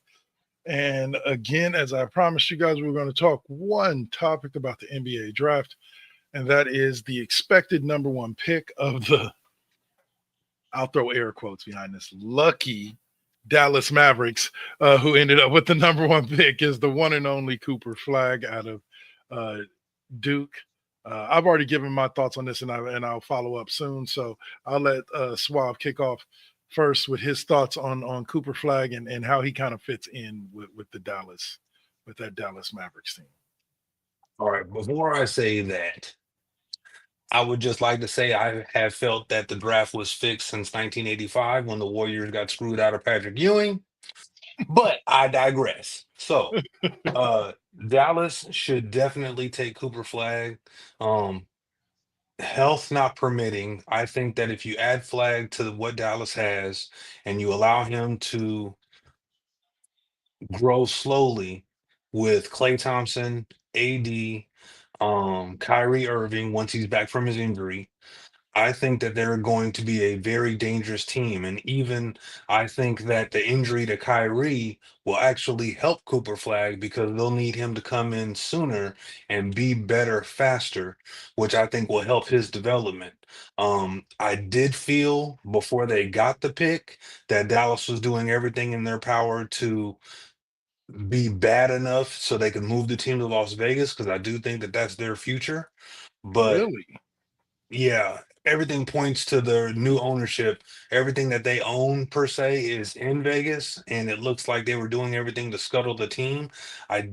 And again, as I promised you guys, we were going to talk one topic about the NBA draft, and that is the expected number one pick of the, I'll throw air quotes behind this, lucky Dallas Mavericks, who ended up with the number one pick, is the one and only Cooper Flag out of uh, Duke. I've already given my thoughts on this, and I'll follow up soon. So I'll let Suave kick off first with his thoughts on Cooper Flag and how he kind of fits in with that Dallas Mavericks team. All right. Before I say that, I would just like to say I have felt that the draft was fixed since 1985 when the Warriors got screwed out of Patrick Ewing, but I digress. So, uh, Dallas should definitely take Cooper Flag. Um, Health not permitting, I think that if you add Flag to what Dallas has and you allow him to grow slowly with Klay Thompson, AD, Kyrie Irving once he's back from his injury, I think that they're going to be a very dangerous team. And even I think that the injury to Kyrie will actually help Cooper Flag because they'll need him to come in sooner and be better faster, which I think will help his development. I did feel before they got the pick that Dallas was doing everything in their power to be bad enough so they could move the team to Las Vegas because I do think that that's their future. But Really? yeah, everything points to their new ownership. Everything that they own per se is in Vegas, and it looks like they were doing everything to scuttle the team. I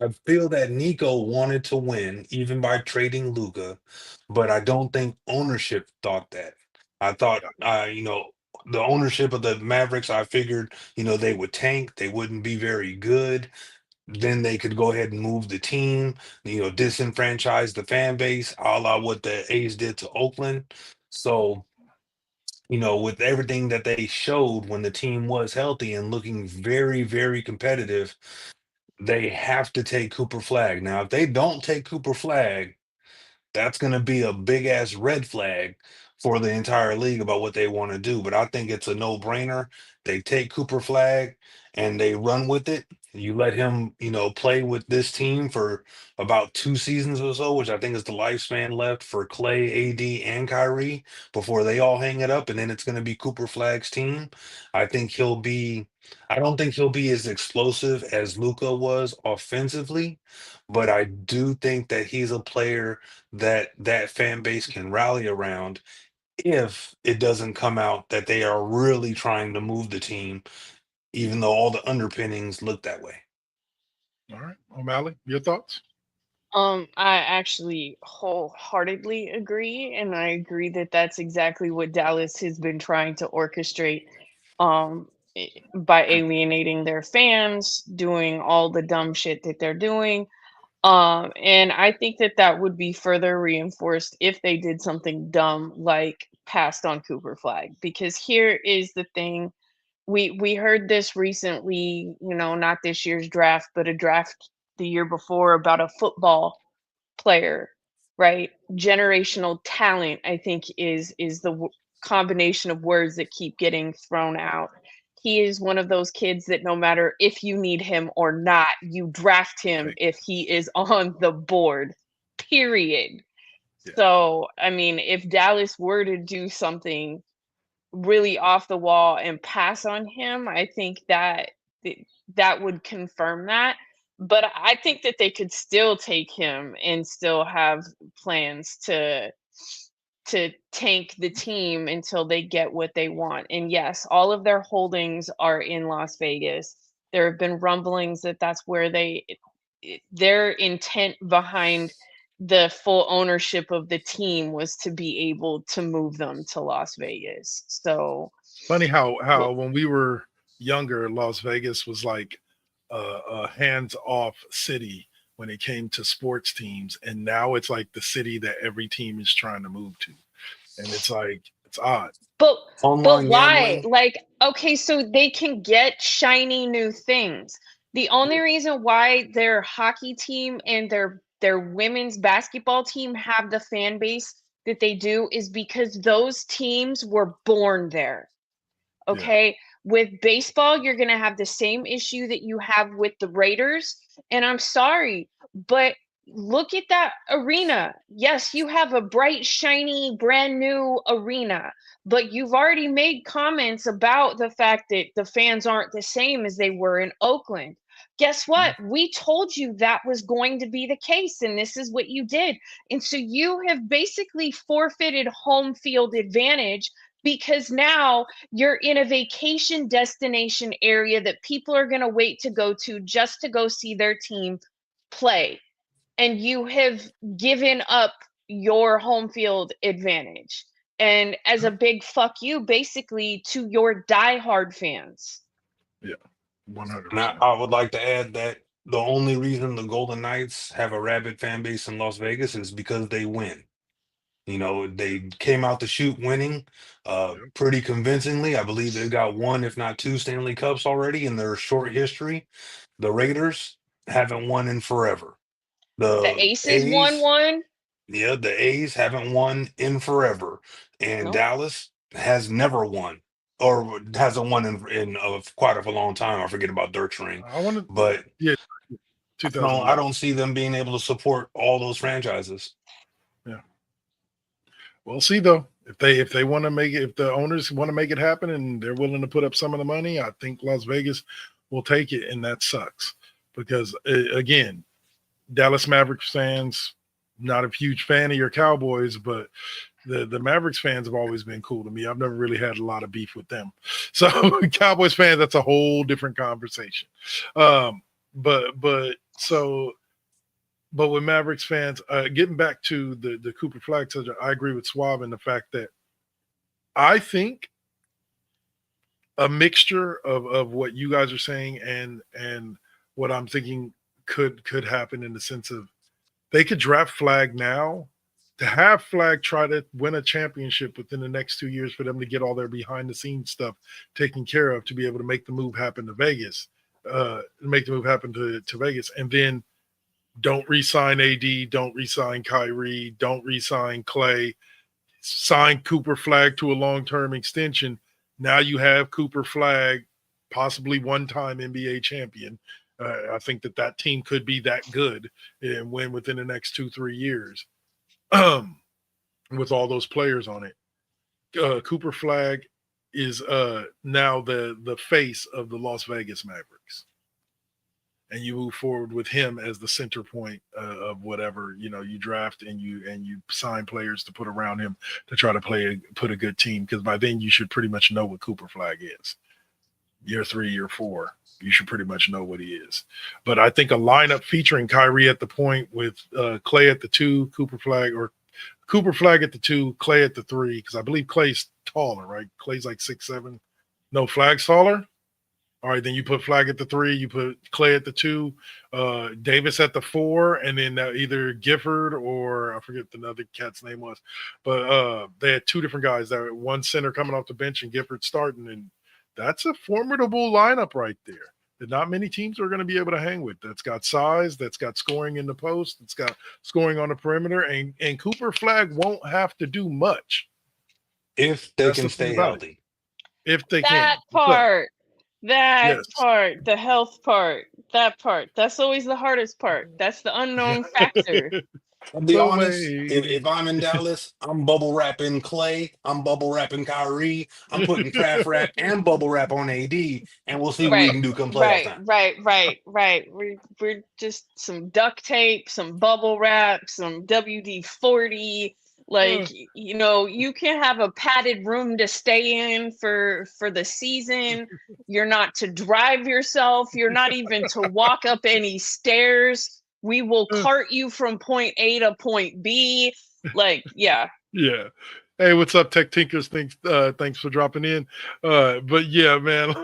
I feel that Nico wanted to win even by trading Luca, but I don't think ownership thought that. I thought, the ownership of the Mavericks, I figured, they would tank, they wouldn't be very good, then they could go ahead and move the team, disenfranchise the fan base, a la what the A's did to Oakland. So, with everything that they showed when the team was healthy and looking very, very competitive, they have to take Cooper Flag. Now, if they don't take Cooper Flag, that's going to be a big ass red flag for the entire league about what they want to do. But I think it's a no brainer. They take Cooper Flag and they run with it. You let him, play with this team for about 2 seasons or so, which I think is the lifespan left for Clay, AD, and Kyrie before they all hang it up. And then it's going to be Cooper Flag's team. I think he'll be, I don't think he'll be as explosive as Luca was offensively, but I do think that he's a player that fan base can rally around if it doesn't come out that they are really trying to move the team, even though all the underpinnings look that way. All right. O'Malley, your thoughts? I actually wholeheartedly agree, and I agree that that's exactly what Dallas has been trying to orchestrate, by alienating their fans, doing all the dumb shit that they're doing. And I think that that would be further reinforced if they did something dumb like passed on Cooper Flag. Because here is the thing: we heard this recently, not this year's draft, but a draft the year before about a football player, right? Generational talent, I think, is the combination of words that keep getting thrown out. He is one of those kids that no matter if you need him or not, you draft him Take if he is on the board. Period. Yeah. So, I mean, if Dallas were to do something really off the wall and pass on him, I think that that would confirm that. But I think that they could still take him and still have plans to tank the team until they get what they want. And yes, all of their holdings are in Las Vegas. There have been rumblings that that's where their intent behind the full ownership of the team was to be able to move them to Las Vegas. So, Funny how well, when we were younger, Las Vegas was like a hands-off city when it came to sports teams, and now it's like the city that every team is trying to move to, and it's like it's odd. but Online why? gambling, Like, okay, so they can get shiny new things. The only reason why their hockey team and their women's basketball team have the fan base that they do is because those teams were born there. Okay. With baseball, you're going to have the same issue that you have with the Raiders. And I'm sorry, but look at that arena. Yes, you have a bright, shiny, brand new arena, but you've already made comments about the fact that the fans aren't the same as they were in Oakland. Guess what? We told you that was going to be the case, and this is what you did. And so you have basically forfeited home field advantage because now you're in a vacation destination area that people are going to wait to go to just to go see their team play. And you have given up your home field advantage. And as a big fuck you, basically, to your diehard fans. Yeah, And 100%. I would like to add that the only reason the Golden Knights have a rabid fan base in Las Vegas is because they win. You know, they came out the chute winning pretty convincingly. I believe they've got one, if not two, Stanley Cups already in their short history. The Raiders haven't won in forever. The The Aces won A's, one. yeah, the A's haven't won in forever. And Nope. Dallas has never won or hasn't won in quite a long time. I forget about Dirk's ring. I want to, But yeah, I 2011. don't see them being able to support all those franchises. Yeah. We'll see though. If they want to make it, if the owners want to make it happen and they're willing to put up some of the money, I think Las Vegas will take it, and that sucks because again, Dallas Mavericks fans, not a huge fan of your Cowboys, but the Mavericks fans have always been cool to me. I've never really had a lot of beef with them. So Cowboys fans, that's a whole different conversation. But with Mavericks fans, getting back to the Cooper Flag subject, I agree with Swab in the fact that I think a mixture of what you guys are saying and what I'm thinking could happen in the sense of they could draft Flag now to have Flag try to win a championship within the next 2 years for them to get all their behind the scenes stuff taken care of to be able to make the move happen to Vegas, to Vegas, and then don't re-sign AD, don't re-sign Kyrie, don't re-sign Clay, sign Cooper Flag to a long-term extension. Now you have Cooper Flag, possibly one-time NBA champion. I think that team could be that good and win within the next 2-3 years with all those players on it. Cooper Flag is now the face of the Las Vegas Mavericks. And you move forward with him as the center point of whatever you draft and you sign players to put around him to try to put a good team, because by then you should pretty much know what Cooper Flag is. Year 3, year 4, you should pretty much know what he is. But I think a lineup featuring Kyrie at the point with Clay at the 2, Cooper Flag at the 2, Clay at the 3, because I believe Clay's taller, right? Clay's like 6'7". No, Flag's taller. All right, then you put Flag at the 3, you put Clay at the 2, Davis at the 4, and then either Gifford or I forget the other cat's name was, but they had 2 different guys. That one center coming off the bench and Gifford starting, and that's a formidable lineup right there that not many teams are going to be able to hang with. That's got size, that's got scoring in the post, that's got scoring on the perimeter, and Cooper Flag won't have to do much If they That's can the thing stay about it. healthy. That can. part. That Yes. part, the health part, that part. That's always the hardest part. That's the unknown factor. I'll be The honest, way. if I'm in Dallas, I'm bubble wrapping Clay, I'm bubble wrapping Kyrie, I'm putting craft wrap and bubble wrap on AD, and we'll see what we Right, can do come playoff right, time. right. We're just some duct tape, some bubble wrap, some WD-40. Like, you can have a padded room to stay in for the season. You're not to drive yourself. You're not even to walk up any stairs. We will cart you from point A to point B. Like, yeah. Yeah. Hey, what's up, Tech Tinkers? Thanks for dropping in. But yeah, man,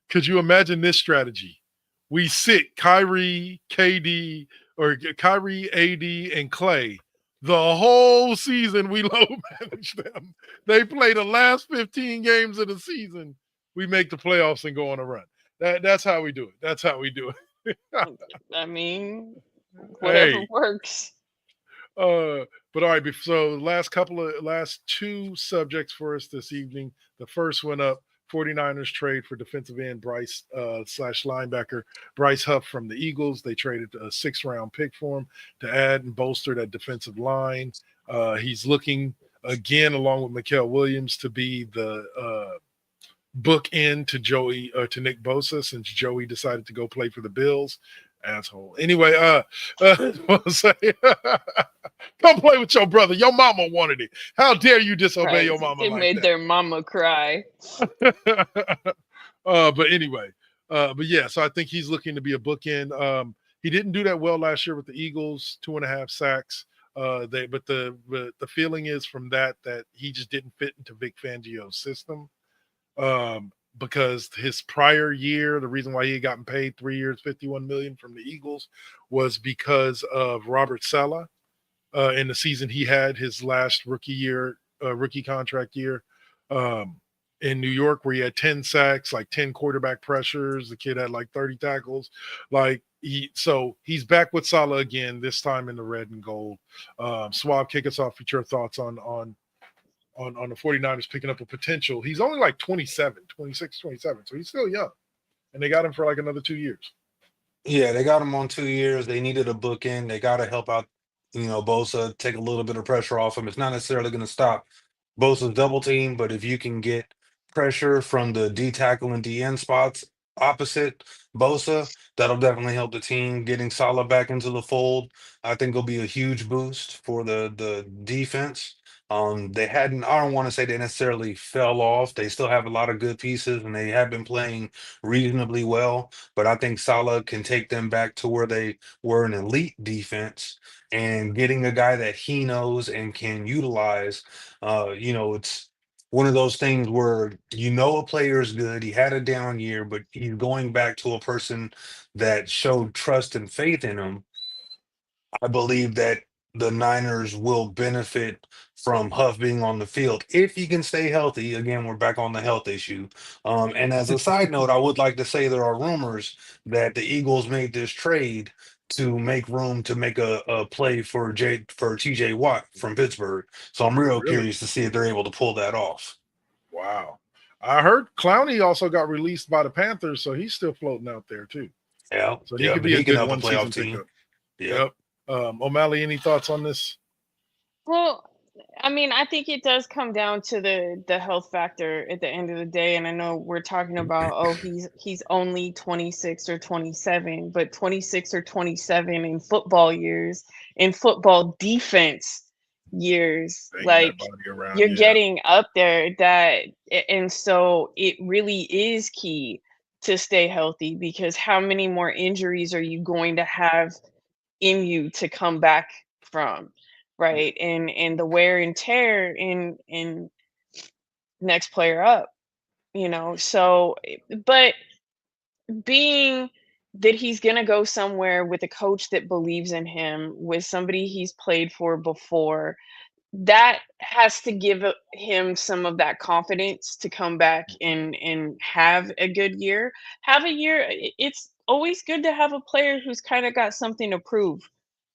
could you imagine this strategy? We sit Kyrie, KD, or Kyrie, AD, and Clay the whole season. We low manage them. They play the last 15 games of the season. We make the playoffs and go on a run. That's how we do it. That's how we do it. I mean, whatever works. But all right, so last two subjects for us this evening. The first one up, 49ers trade for defensive end Bryce slash linebacker Bryce Huff from the Eagles. They traded a 6th-round pick for him to add and bolster that defensive line. He's looking again, along with Mikael Williams, to be the bookend to Nick Bosa, since Joey decided to go play for the Bills. Asshole. Anyway, say, come play with your brother. Your mama wanted it. How dare you disobey your mama It like made that? their mama cry. But anyway, but yeah, so I think he's looking to be a bookend. He didn't do that well last year with the Eagles, 2.5 sacks. But the feeling is from that he just didn't fit into Vic Fangio's system. Because his prior year, the reason why he had gotten paid 3 years, $51 million from the Eagles, was because of Robert Saleh. In the season he had his last rookie contract year, in New York, where he had 10 sacks, like 10 quarterback pressures. The kid had like 30 tackles. He's back with Saleh again, this time in the red and gold. Swab, kick us off with your thoughts on the 49ers picking up a potential. He's only like 26, 27, so he's still young. And they got him for like another 2 years. Yeah, they got him on 2 years. They needed a bookend. They got to help out, Bosa, take a little bit of pressure off him. It's not necessarily going to stop Bosa's double team, but if you can get pressure from the D tackle and D end spots opposite Bosa, that'll definitely help the team. Getting Salah back into the fold, I think, will be a huge boost for the defense. I don't want to say they necessarily fell off. They still have a lot of good pieces and they have been playing reasonably well. But I think Salah can take them back to where they were an elite defense, and getting a guy that he knows and can utilize. It's one of those things where a player is good. He had a down year, but he's going back to a person that showed trust and faith in him. I believe that the Niners will benefit from Huff being on the field if he can stay healthy. Again, we're back on the health issue. And as a side note, I would like to say there are rumors that the Eagles made this trade to make room to make a play for TJ Watt from Pittsburgh. So I'm real Really? curious to see if they're able to pull that off. Wow. I heard Clowney also got released by the Panthers, so he's still floating out there too. Yeah, So he could be he a can good help a one-season playoff team. pickup. Yeah. Yep. O'Malley, any thoughts on this? Well, I mean, I think it does come down to the health factor at the end of the day. And I know we're talking about, oh, he's only 26 or 27, but 26 or 27 in football years, in football defense years, Banging like that body around, you're yeah. getting up there. And so it really is key to stay healthy, because how many more injuries are you going to have in you to come back from, right? And the wear and tear in next player up, so but being that he's going to go somewhere with a coach that believes in him, with somebody he's played for before, that has to give him some of that confidence to come back and have a good year. Have a year. It's always good to have a player who's kind of got something to prove,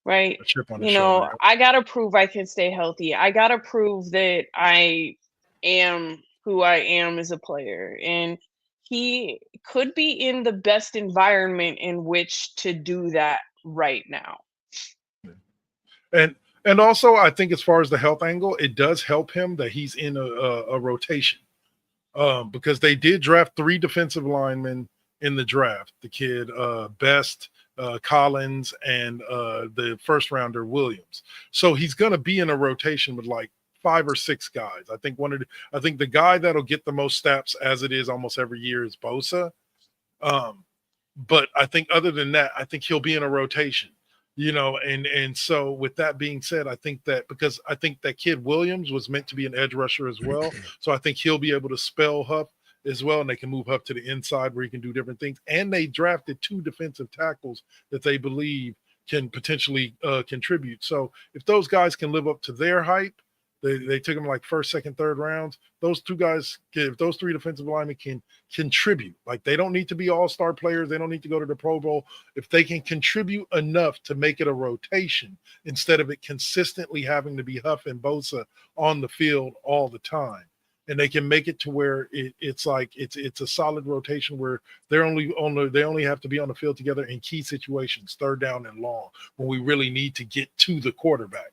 right? A chip on the shoulder. Yep. I got to prove I can stay healthy. I got to prove that I am who I am as a player. And he could be in the best environment in which to do that right now. And also, I think as far as the health angle, it does help him that he's in a rotation, because they did draft 3 defensive linemen in the draft. The kid Best, Collins, and the first rounder Williams. So he's going to be in a rotation with like 5 or 6 guys. I think the guy that'll get the most snaps, as it is almost every year, is Bosa. But I think other than that, I think he'll be in a rotation. And so with that being said, I think that because I think that kid Williams was meant to be an edge rusher as well. So I think he'll be able to spell Huff as well, and they can move Huff to the inside where he can do different things. And they drafted 2 defensive tackles that they believe can potentially contribute. So if those guys can live up to their hype, They took him like first, second, third rounds. Those two guys, if those three defensive linemen can contribute, like they don't need to be all-star players. They don't need to go to the Pro Bowl. If they can contribute enough to make it a rotation instead of it consistently having to be Huff and Bosa on the field all the time, and they can make it to where it's like it's a solid rotation where they only have to be on the field together in key situations, third down and long, when we really need to get to the quarterback.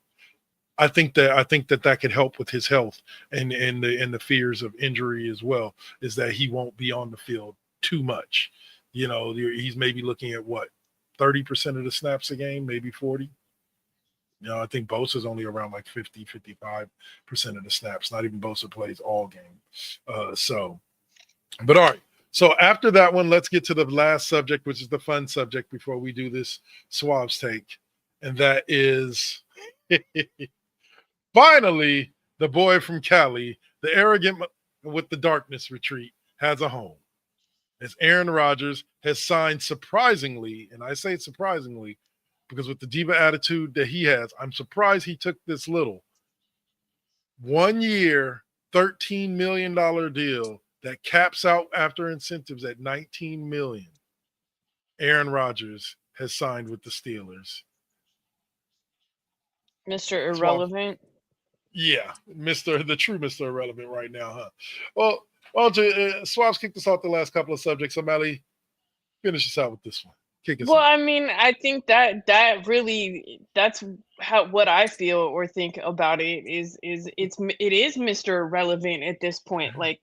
I think that could help with his health and the fears of injury as well, is that he won't be on the field too much. He's maybe looking at what, 30% of the snaps a game, maybe 40. I think Bosa's only around like 50, 55% of the snaps. Not even Bosa plays all game. But all right. So after that one, let's get to the last subject, which is the fun subject before we do this Swab's take. And that is finally the boy from Cali, the arrogant with the darkness retreat, has a home. As Aaron Rodgers has signed surprisingly, and I say surprisingly, because with the diva attitude that he has, I'm surprised he took this little 1 year, $13 million deal that caps out after incentives at $19 million. Aaron Rodgers has signed with the Steelers. Mr. Irrelevant. Yeah, the true Mr. Irrelevant right now, huh? Well, Swab's kicked us off the last couple of subjects. OMalley, finish us out with this one. Well, I mean, I think that really, that's what I feel or think about it is it is Mr. Irrelevant at this point. Like,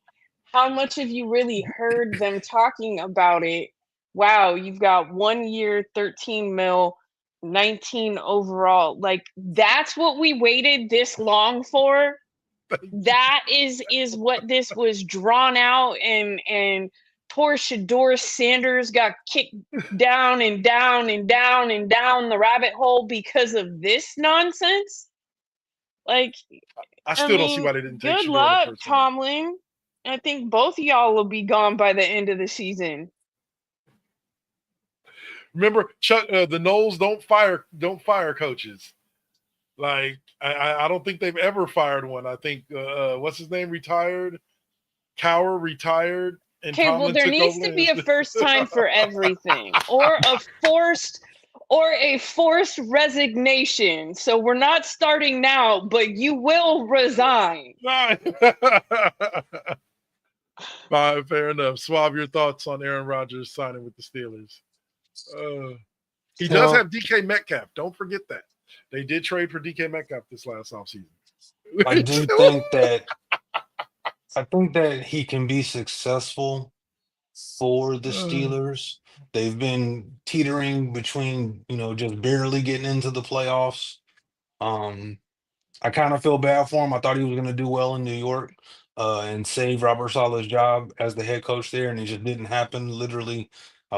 how much have you really heard them talking about it? Wow, you've got 1 year, 13 mil, 19 overall. Like, that's what we waited this long for. That is what this was drawn out, and poor Shador Sanders got kicked down and down and down and down the rabbit hole because of this nonsense. Like, I still don't see why they didn't take good Shador luck, the first Tomlin. I think both of y'all will be gone by the end of the season. Remember, Chuck, the Knowles don't fire coaches. Like, I don't think they've ever fired one. I think what's his name retired, Cowher retired. Okay, well, there needs to be a first time for everything, or a forced resignation. So we're not starting now, but you will resign. Fine, fair enough. Swab, your thoughts on Aaron Rodgers signing with the Steelers? He does have DK Metcalf. Don't forget that. They did trade for DK Metcalf this last offseason. I think that he can be successful for the Steelers. They've been teetering between, just barely getting into the playoffs. I kind of feel bad for him. I thought he was going to do well in New York and save Robert Saleh's job as the head coach there, and it just didn't happen. Literally,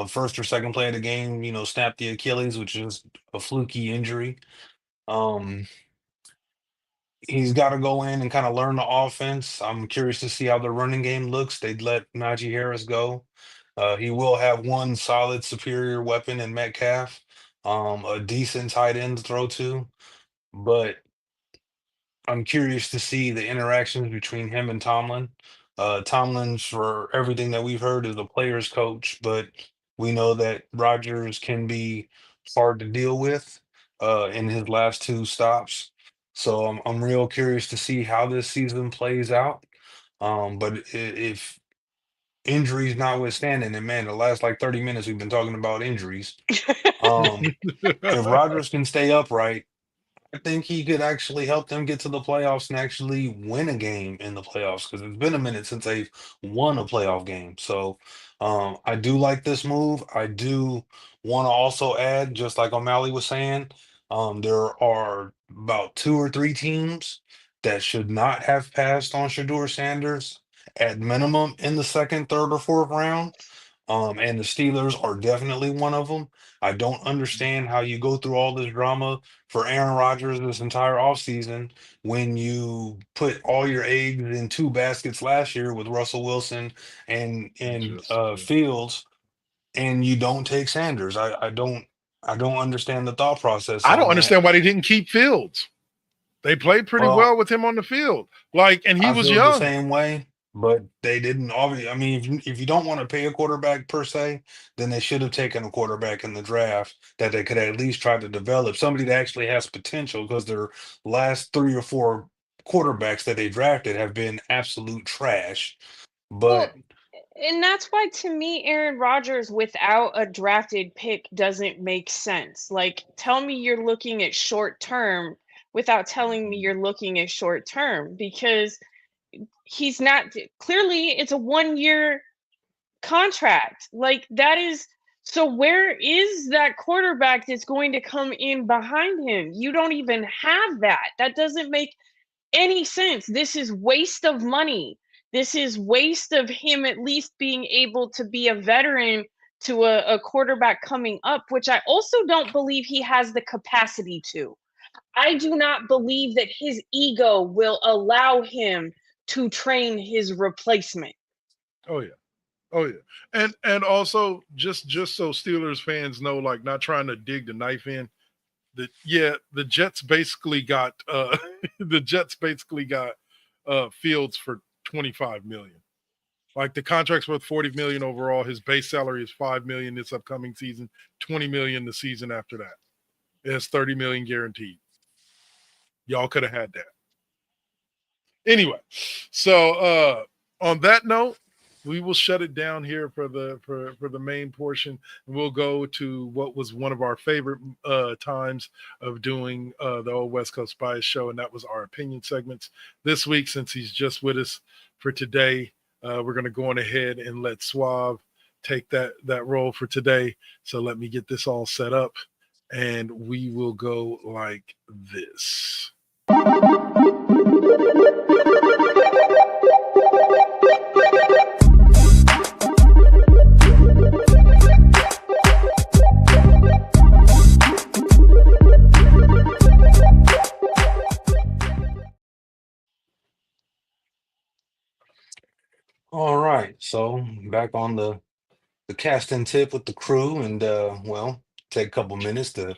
first or second play of the game, snapped the Achilles, which is a fluky injury. He's got to go in and kind of learn the offense. I'm curious to see how the running game looks. They'd let Najee Harris go. He will have one solid superior weapon in Metcalf, a decent tight end to throw to. But I'm curious to see the interactions between him and Tomlin. Tomlin's, for everything that we've heard, is a player's coach, but we know that Rodgers can be hard to deal with in his last two stops. So I'm real curious to see how this season plays out. But if injuries notwithstanding, and man, the last like 30 minutes we've been talking about injuries. If Rodgers can stay upright, I think he could actually help them get to the playoffs and actually win a game in the playoffs, because it's been a minute since they've won a playoff game. So I do like this move. I do want to also add, just like OMalley was saying, there are about 2 or 3 teams that should not have passed on Shador Sanders at minimum in the second, third, or fourth round. And the Steelers are definitely one of them. I don't understand how you go through all this drama for Aaron Rodgers this entire offseason when you put all your eggs in 2 baskets last year with Russell Wilson and Fields, and you don't take Sanders. I don't understand the thought process. I don't understand why they didn't keep Fields. They played pretty Well, well with him on the field. Like, and he I was feel the young. same way, but they didn't. Obviously, I mean, if you don't want to pay a quarterback per se, then they should have taken a quarterback in the draft that they could at least try to develop somebody that actually has potential. Because their last 3 or 4 quarterbacks that they drafted have been absolute trash. But Well, and that's why to me, Aaron Rodgers without a drafted pick doesn't make sense. Like, tell me you're looking at short term without telling me you're looking at short term because he's not clearly it's a 1 year contract. Like that is so where is that quarterback that's going to come in behind him? You don't even have that. That doesn't make any sense. This is waste of money. This is waste of him at least being able to be a veteran to a quarterback coming up, which I also don't believe he has the capacity to. I do not believe that his ego will allow him to train his replacement. Oh yeah. Oh yeah. And also just so Steelers fans know, like not trying to dig the knife in, the Jets basically got the Jets basically got Fields for 25 million. Like the contract's worth 40 million overall. His base salary is 5 million this upcoming season, 20 million the season after that. It has 30 million guaranteed. Y'all could have had that. Anyway, so on that note, we will shut it down here for the main portion. We'll go to what was one of our favorite times of doing the old West Coast Bias show, and that was our opinion segments. This week, since he's just with us for today, we're going to go on ahead and let Suave take that role for today. So let me get this all set up, and we will go like this. all right, so back on the casting tip with the crew, and well, take a couple minutes to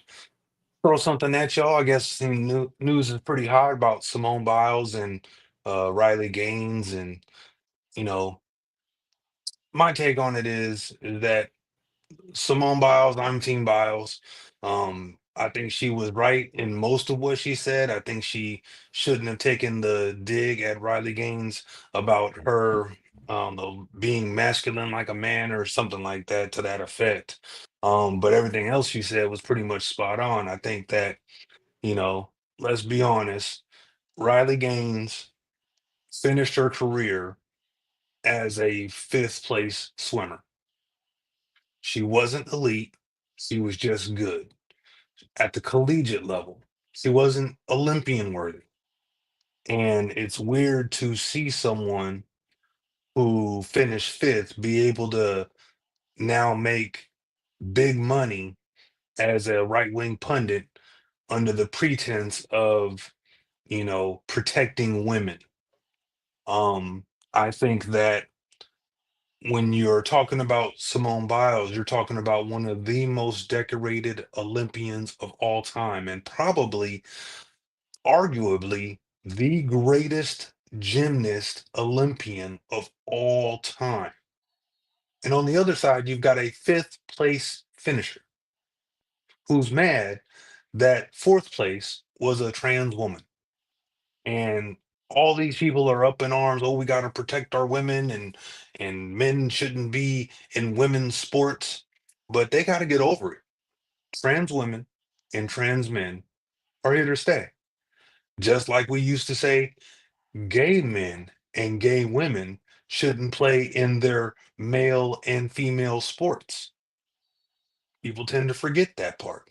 throw something at y'all. I guess some news is pretty hot about Simone Biles and Riley Gaines, and you know, my take on it is that Simone Biles, I'm Team Biles. I think she was right in most of what she said. I think she shouldn't have taken the dig at Riley Gaines about her being masculine like a man or something like that to that effect. But everything else she said was pretty much spot on. I think that, you know, let's be honest, Riley Gaines finished her career as a fifth place swimmer. She wasn't elite, she was just good. At the collegiate level, she wasn't Olympian worthy. And it's weird to see someone who finished fifth be able to now make big money as a right wing pundit under the pretense of, protecting women. I think that when you're talking about Simone Biles, you're talking about one of the most decorated Olympians of all time, and probably, arguably, the greatest gymnast Olympian of all time. And on the other side, you've got a fifth place finisher who's mad that fourth place was a trans woman. And all these people are up in arms. Oh, we got to protect our women, and men shouldn't be in women's sports. But they got to get over it. Trans women and trans men are here to stay. Just like we used to say, gay men and gay women shouldn't play in their male and female sports. People tend to forget that part.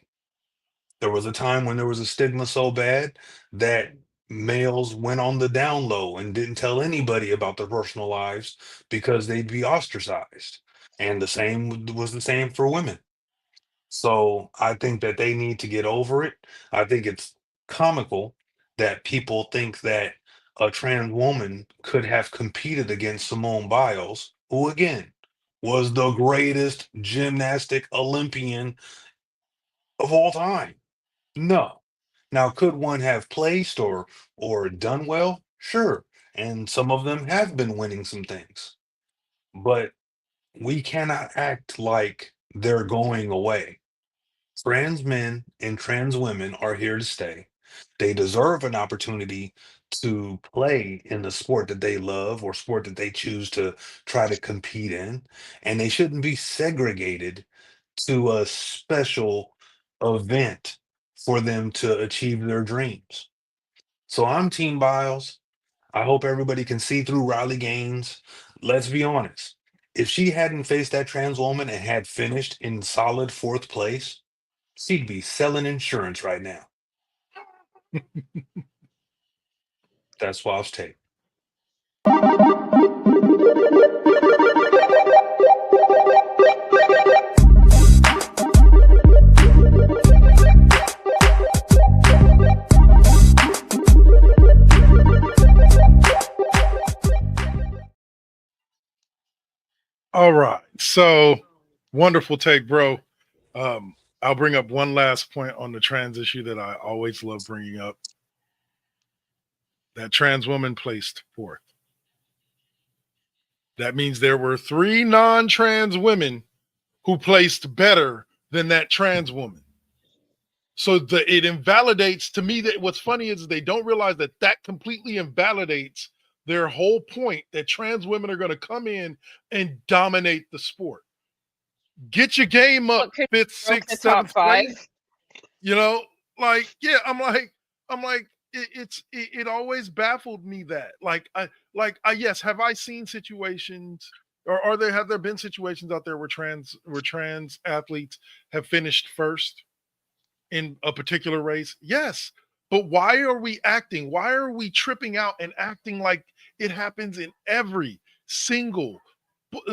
There was a time when there was a stigma so bad that males went on the down low and didn't tell anybody about their personal lives because they'd be ostracized. And the same was the same for women. So I think that they need to get over it. I think it's comical that people think that a trans woman could have competed against Simone Biles, who again was the greatest gymnastic Olympian of all time. No, Now, could one have placed or done well? Sure. And some of them have been winning some things. But we cannot act like they're going away. Trans men and trans women are here to stay. They deserve an opportunity to play in the sport that they love or sport that they choose to try to compete in. And they shouldn't be segregated to a special event for them to achieve their dreams. So I'm Team Biles. I hope everybody can see through Riley Gaines. Let's be honest. If she hadn't faced that trans woman and had finished in solid fourth place, she'd be selling insurance right now. That's Wild's take. All right. So wonderful take, bro. I'll bring up one last point on the trans issue that I always love bringing up. That trans woman placed fourth. That means there were 3 non-trans women who placed better than that trans woman. So it invalidates, to me, that what's funny is they don't realize that completely invalidates their whole point that trans women are going to come in and dominate the sport. Get your game up, 5th, 6th, 7th grade. You know, like, yeah, I'm like, it always baffled me that, yes, have I seen situations, or have there been situations out there where trans athletes have finished first in a particular race? Yes. But why are we tripping out and acting like it happens in every single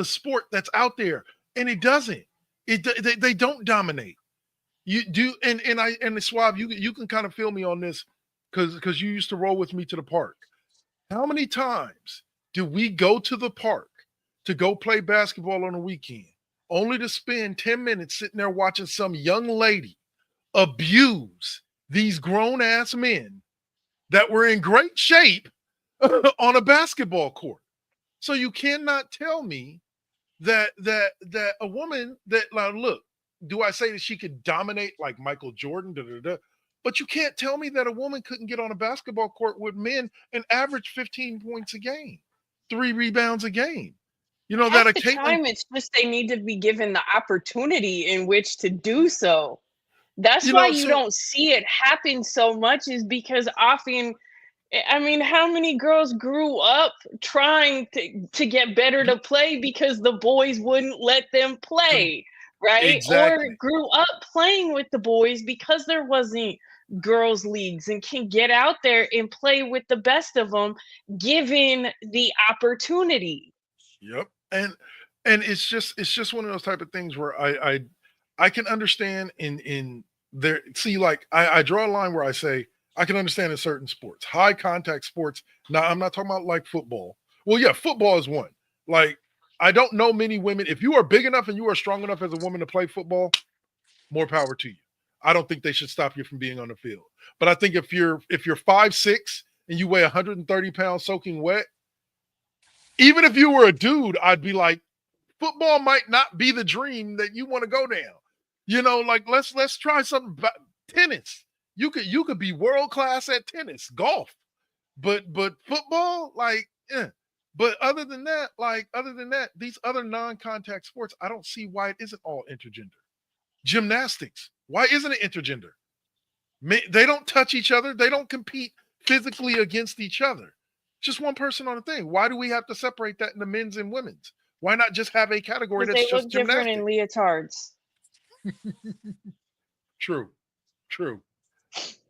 sport that's out there? And it doesn't. They don't dominate. You do, and the Swab, you can kind of feel me on this because you used to roll with me to the park. How many times do we go to the park to go play basketball on a weekend, only to spend 10 minutes sitting there watching some young lady abuse these grown-ass men that were in great shape on a basketball court? So you cannot tell me that a woman that, like, look, do I say that she could dominate like Michael Jordan? But you can't tell me that a woman couldn't get on a basketball court with men and average 15 points a game, 3 rebounds a game. You know, Half the time it's just they need to be given the opportunity in which to do so. That's why you don't see it happen so much, is because often, I mean, how many girls grew up trying to get better to play because the boys wouldn't let them play, right? Exactly. Or grew up playing with the boys because there wasn't girls leagues and can get out there and play with the best of them given the opportunity. Yep. And it's just one of those type of things where I can understand in there. See, like, I draw a line where I say I can understand in certain sports, high contact sports. Now, I'm not talking about like football. Well, yeah, football is one. Like, I don't know many women. If you are big enough and you are strong enough as a woman to play football, more power to you. I don't think they should stop you from being on the field. But I think if you're 5'6" and you weigh 130 pounds soaking wet, even if you were a dude, I'd be like, football might not be the dream that you want to go down. You know, like, let's try something. Tennis. You could be world class at tennis, golf, but football, like, But other than that, these other non-contact sports, I don't see why it isn't all intergender. Gymnastics, why isn't it intergender? They don't touch each other. They don't compete physically against each other. Just one person on a thing. Why do we have to separate that into men's and women's? Why not just have a category that's They just look different in leotards. True.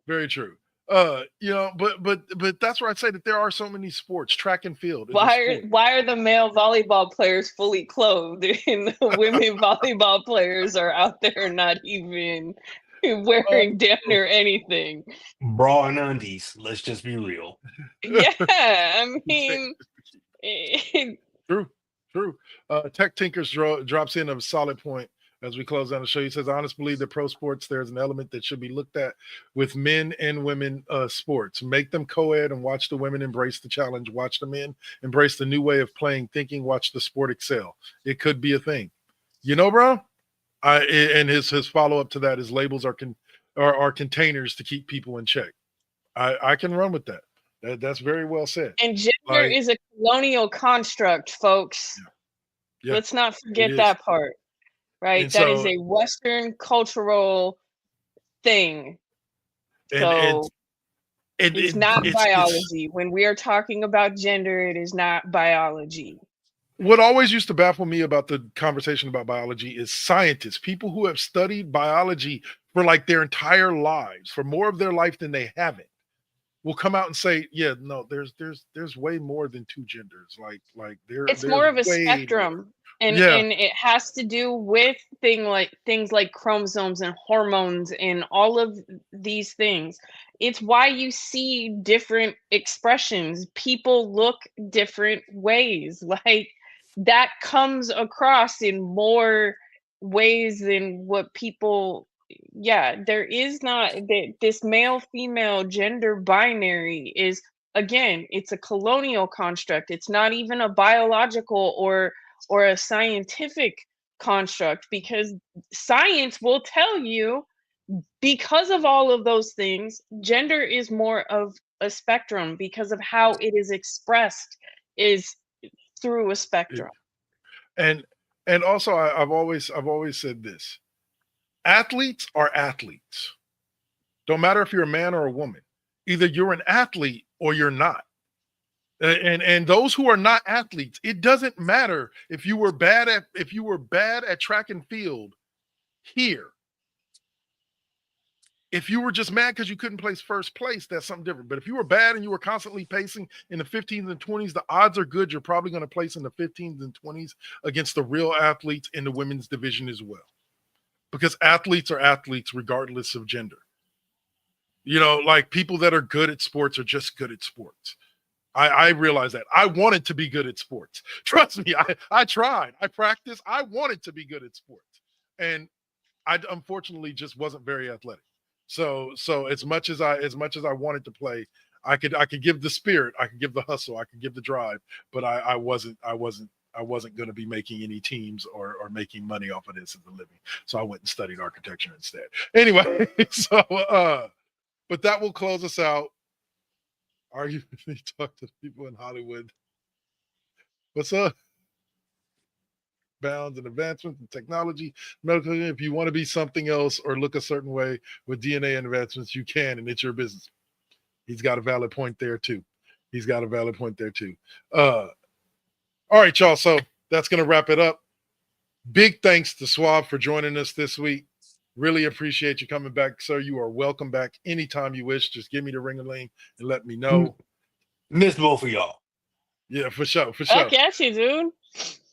Very true. You know, but that's where I'd say that there are so many sports. Track and field. Why are the male volleyball players fully clothed and the women volleyball players are out there not even wearing down or anything? Bra and undies. Let's just be real. Yeah, I mean, True. Tech Tinkers drops in a solid point. as we close down the show. He says, I honestly believe that pro sports, there's an element that should be looked at with men and women sports. Make them co-ed and watch the women embrace the challenge. Watch the men embrace the new way of playing, thinking, watch the sport excel. It could be a thing. You know, bro? And his follow-up to that is labels are containers to keep people in check. I can run with that. That's very well said. And gender is a colonial construct, folks. Yeah. Let's not forget that part, right? And that is a Western cultural thing. So it's not biology. When we are talking about gender, it is not biology. What always used to baffle me about the conversation about biology is scientists, people who have studied biology for like their entire lives, for more of their life than they haven't, will come out and say, yeah, no, there's way more than two genders. Like it's more of a spectrum. And it has to do with things like chromosomes and hormones and all of these things. It's why you see different expressions. People look different ways. Like that comes across in more ways than what people. Yeah, there is not this male female gender binary is, again, it's a colonial construct. It's not even a biological or a scientific construct, because science will tell you, because of all of those things, gender is more of a spectrum because of how it is expressed is through a spectrum. And also I've always said this. Athletes are athletes. Don't matter if you're a man or a woman. Either you're an athlete or you're not. And those who are not athletes, it doesn't matter if you were bad at track and field here. If you were just mad because you couldn't place first place, that's something different. But if you were bad and you were constantly pacing in the 15s and 20s, the odds are good you're probably going to place in the 15s and 20s against the real athletes in the women's division as well. Because athletes are athletes regardless of gender. You know, like people that are good at sports are just good at sports. I realize that. I wanted to be good at sports. Trust me, I tried. I practiced. I wanted to be good at sports. And I unfortunately just wasn't very athletic. So as much as I wanted to play, I could give the spirit, I could give the hustle, I could give the drive, but I wasn't going to be making any teams or making money off of this as a living. So I went and studied architecture instead. Anyway, but that will close us out. Arguably talk to people in Hollywood. What's up? Bounds and advancements in technology, medical. If you want to be something else or look a certain way with DNA and advancements, you can, and it's your business. He's got a valid point there too. All right, y'all. So that's going to wrap it up. Big thanks to Swab for joining us this week. Really appreciate you coming back, sir. You are welcome back anytime you wish. Just give me the ring-a-ling and let me know. Miss both of y'all. Yeah, for sure. I got you, dude.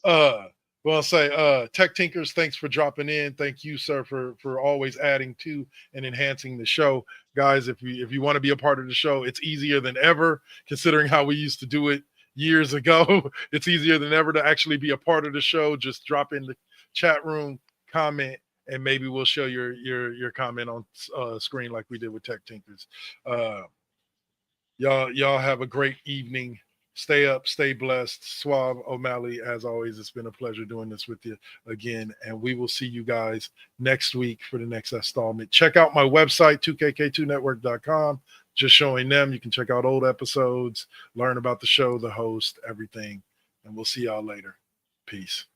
Well, I'll say, Tech Tinkers, thanks for dropping in. Thank you, sir, for always adding to and enhancing the show. Guys, if you want to be a part of the show, it's easier than ever, considering how we used to do it years ago. It's easier than ever to actually be a part of the show. Just drop in the chat room, comment, and maybe we'll show your comment on screen like we did with Tech Tinkers. Y'all have a great evening. Stay up, stay blessed. Suave, OMalley, as always, it's been a pleasure doing this with you again. And we will see you guys next week for the next installment. Check out my website, 2KK2network.com. Just showing them. You can check out old episodes, learn about the show, the host, everything. And we'll see y'all later. Peace.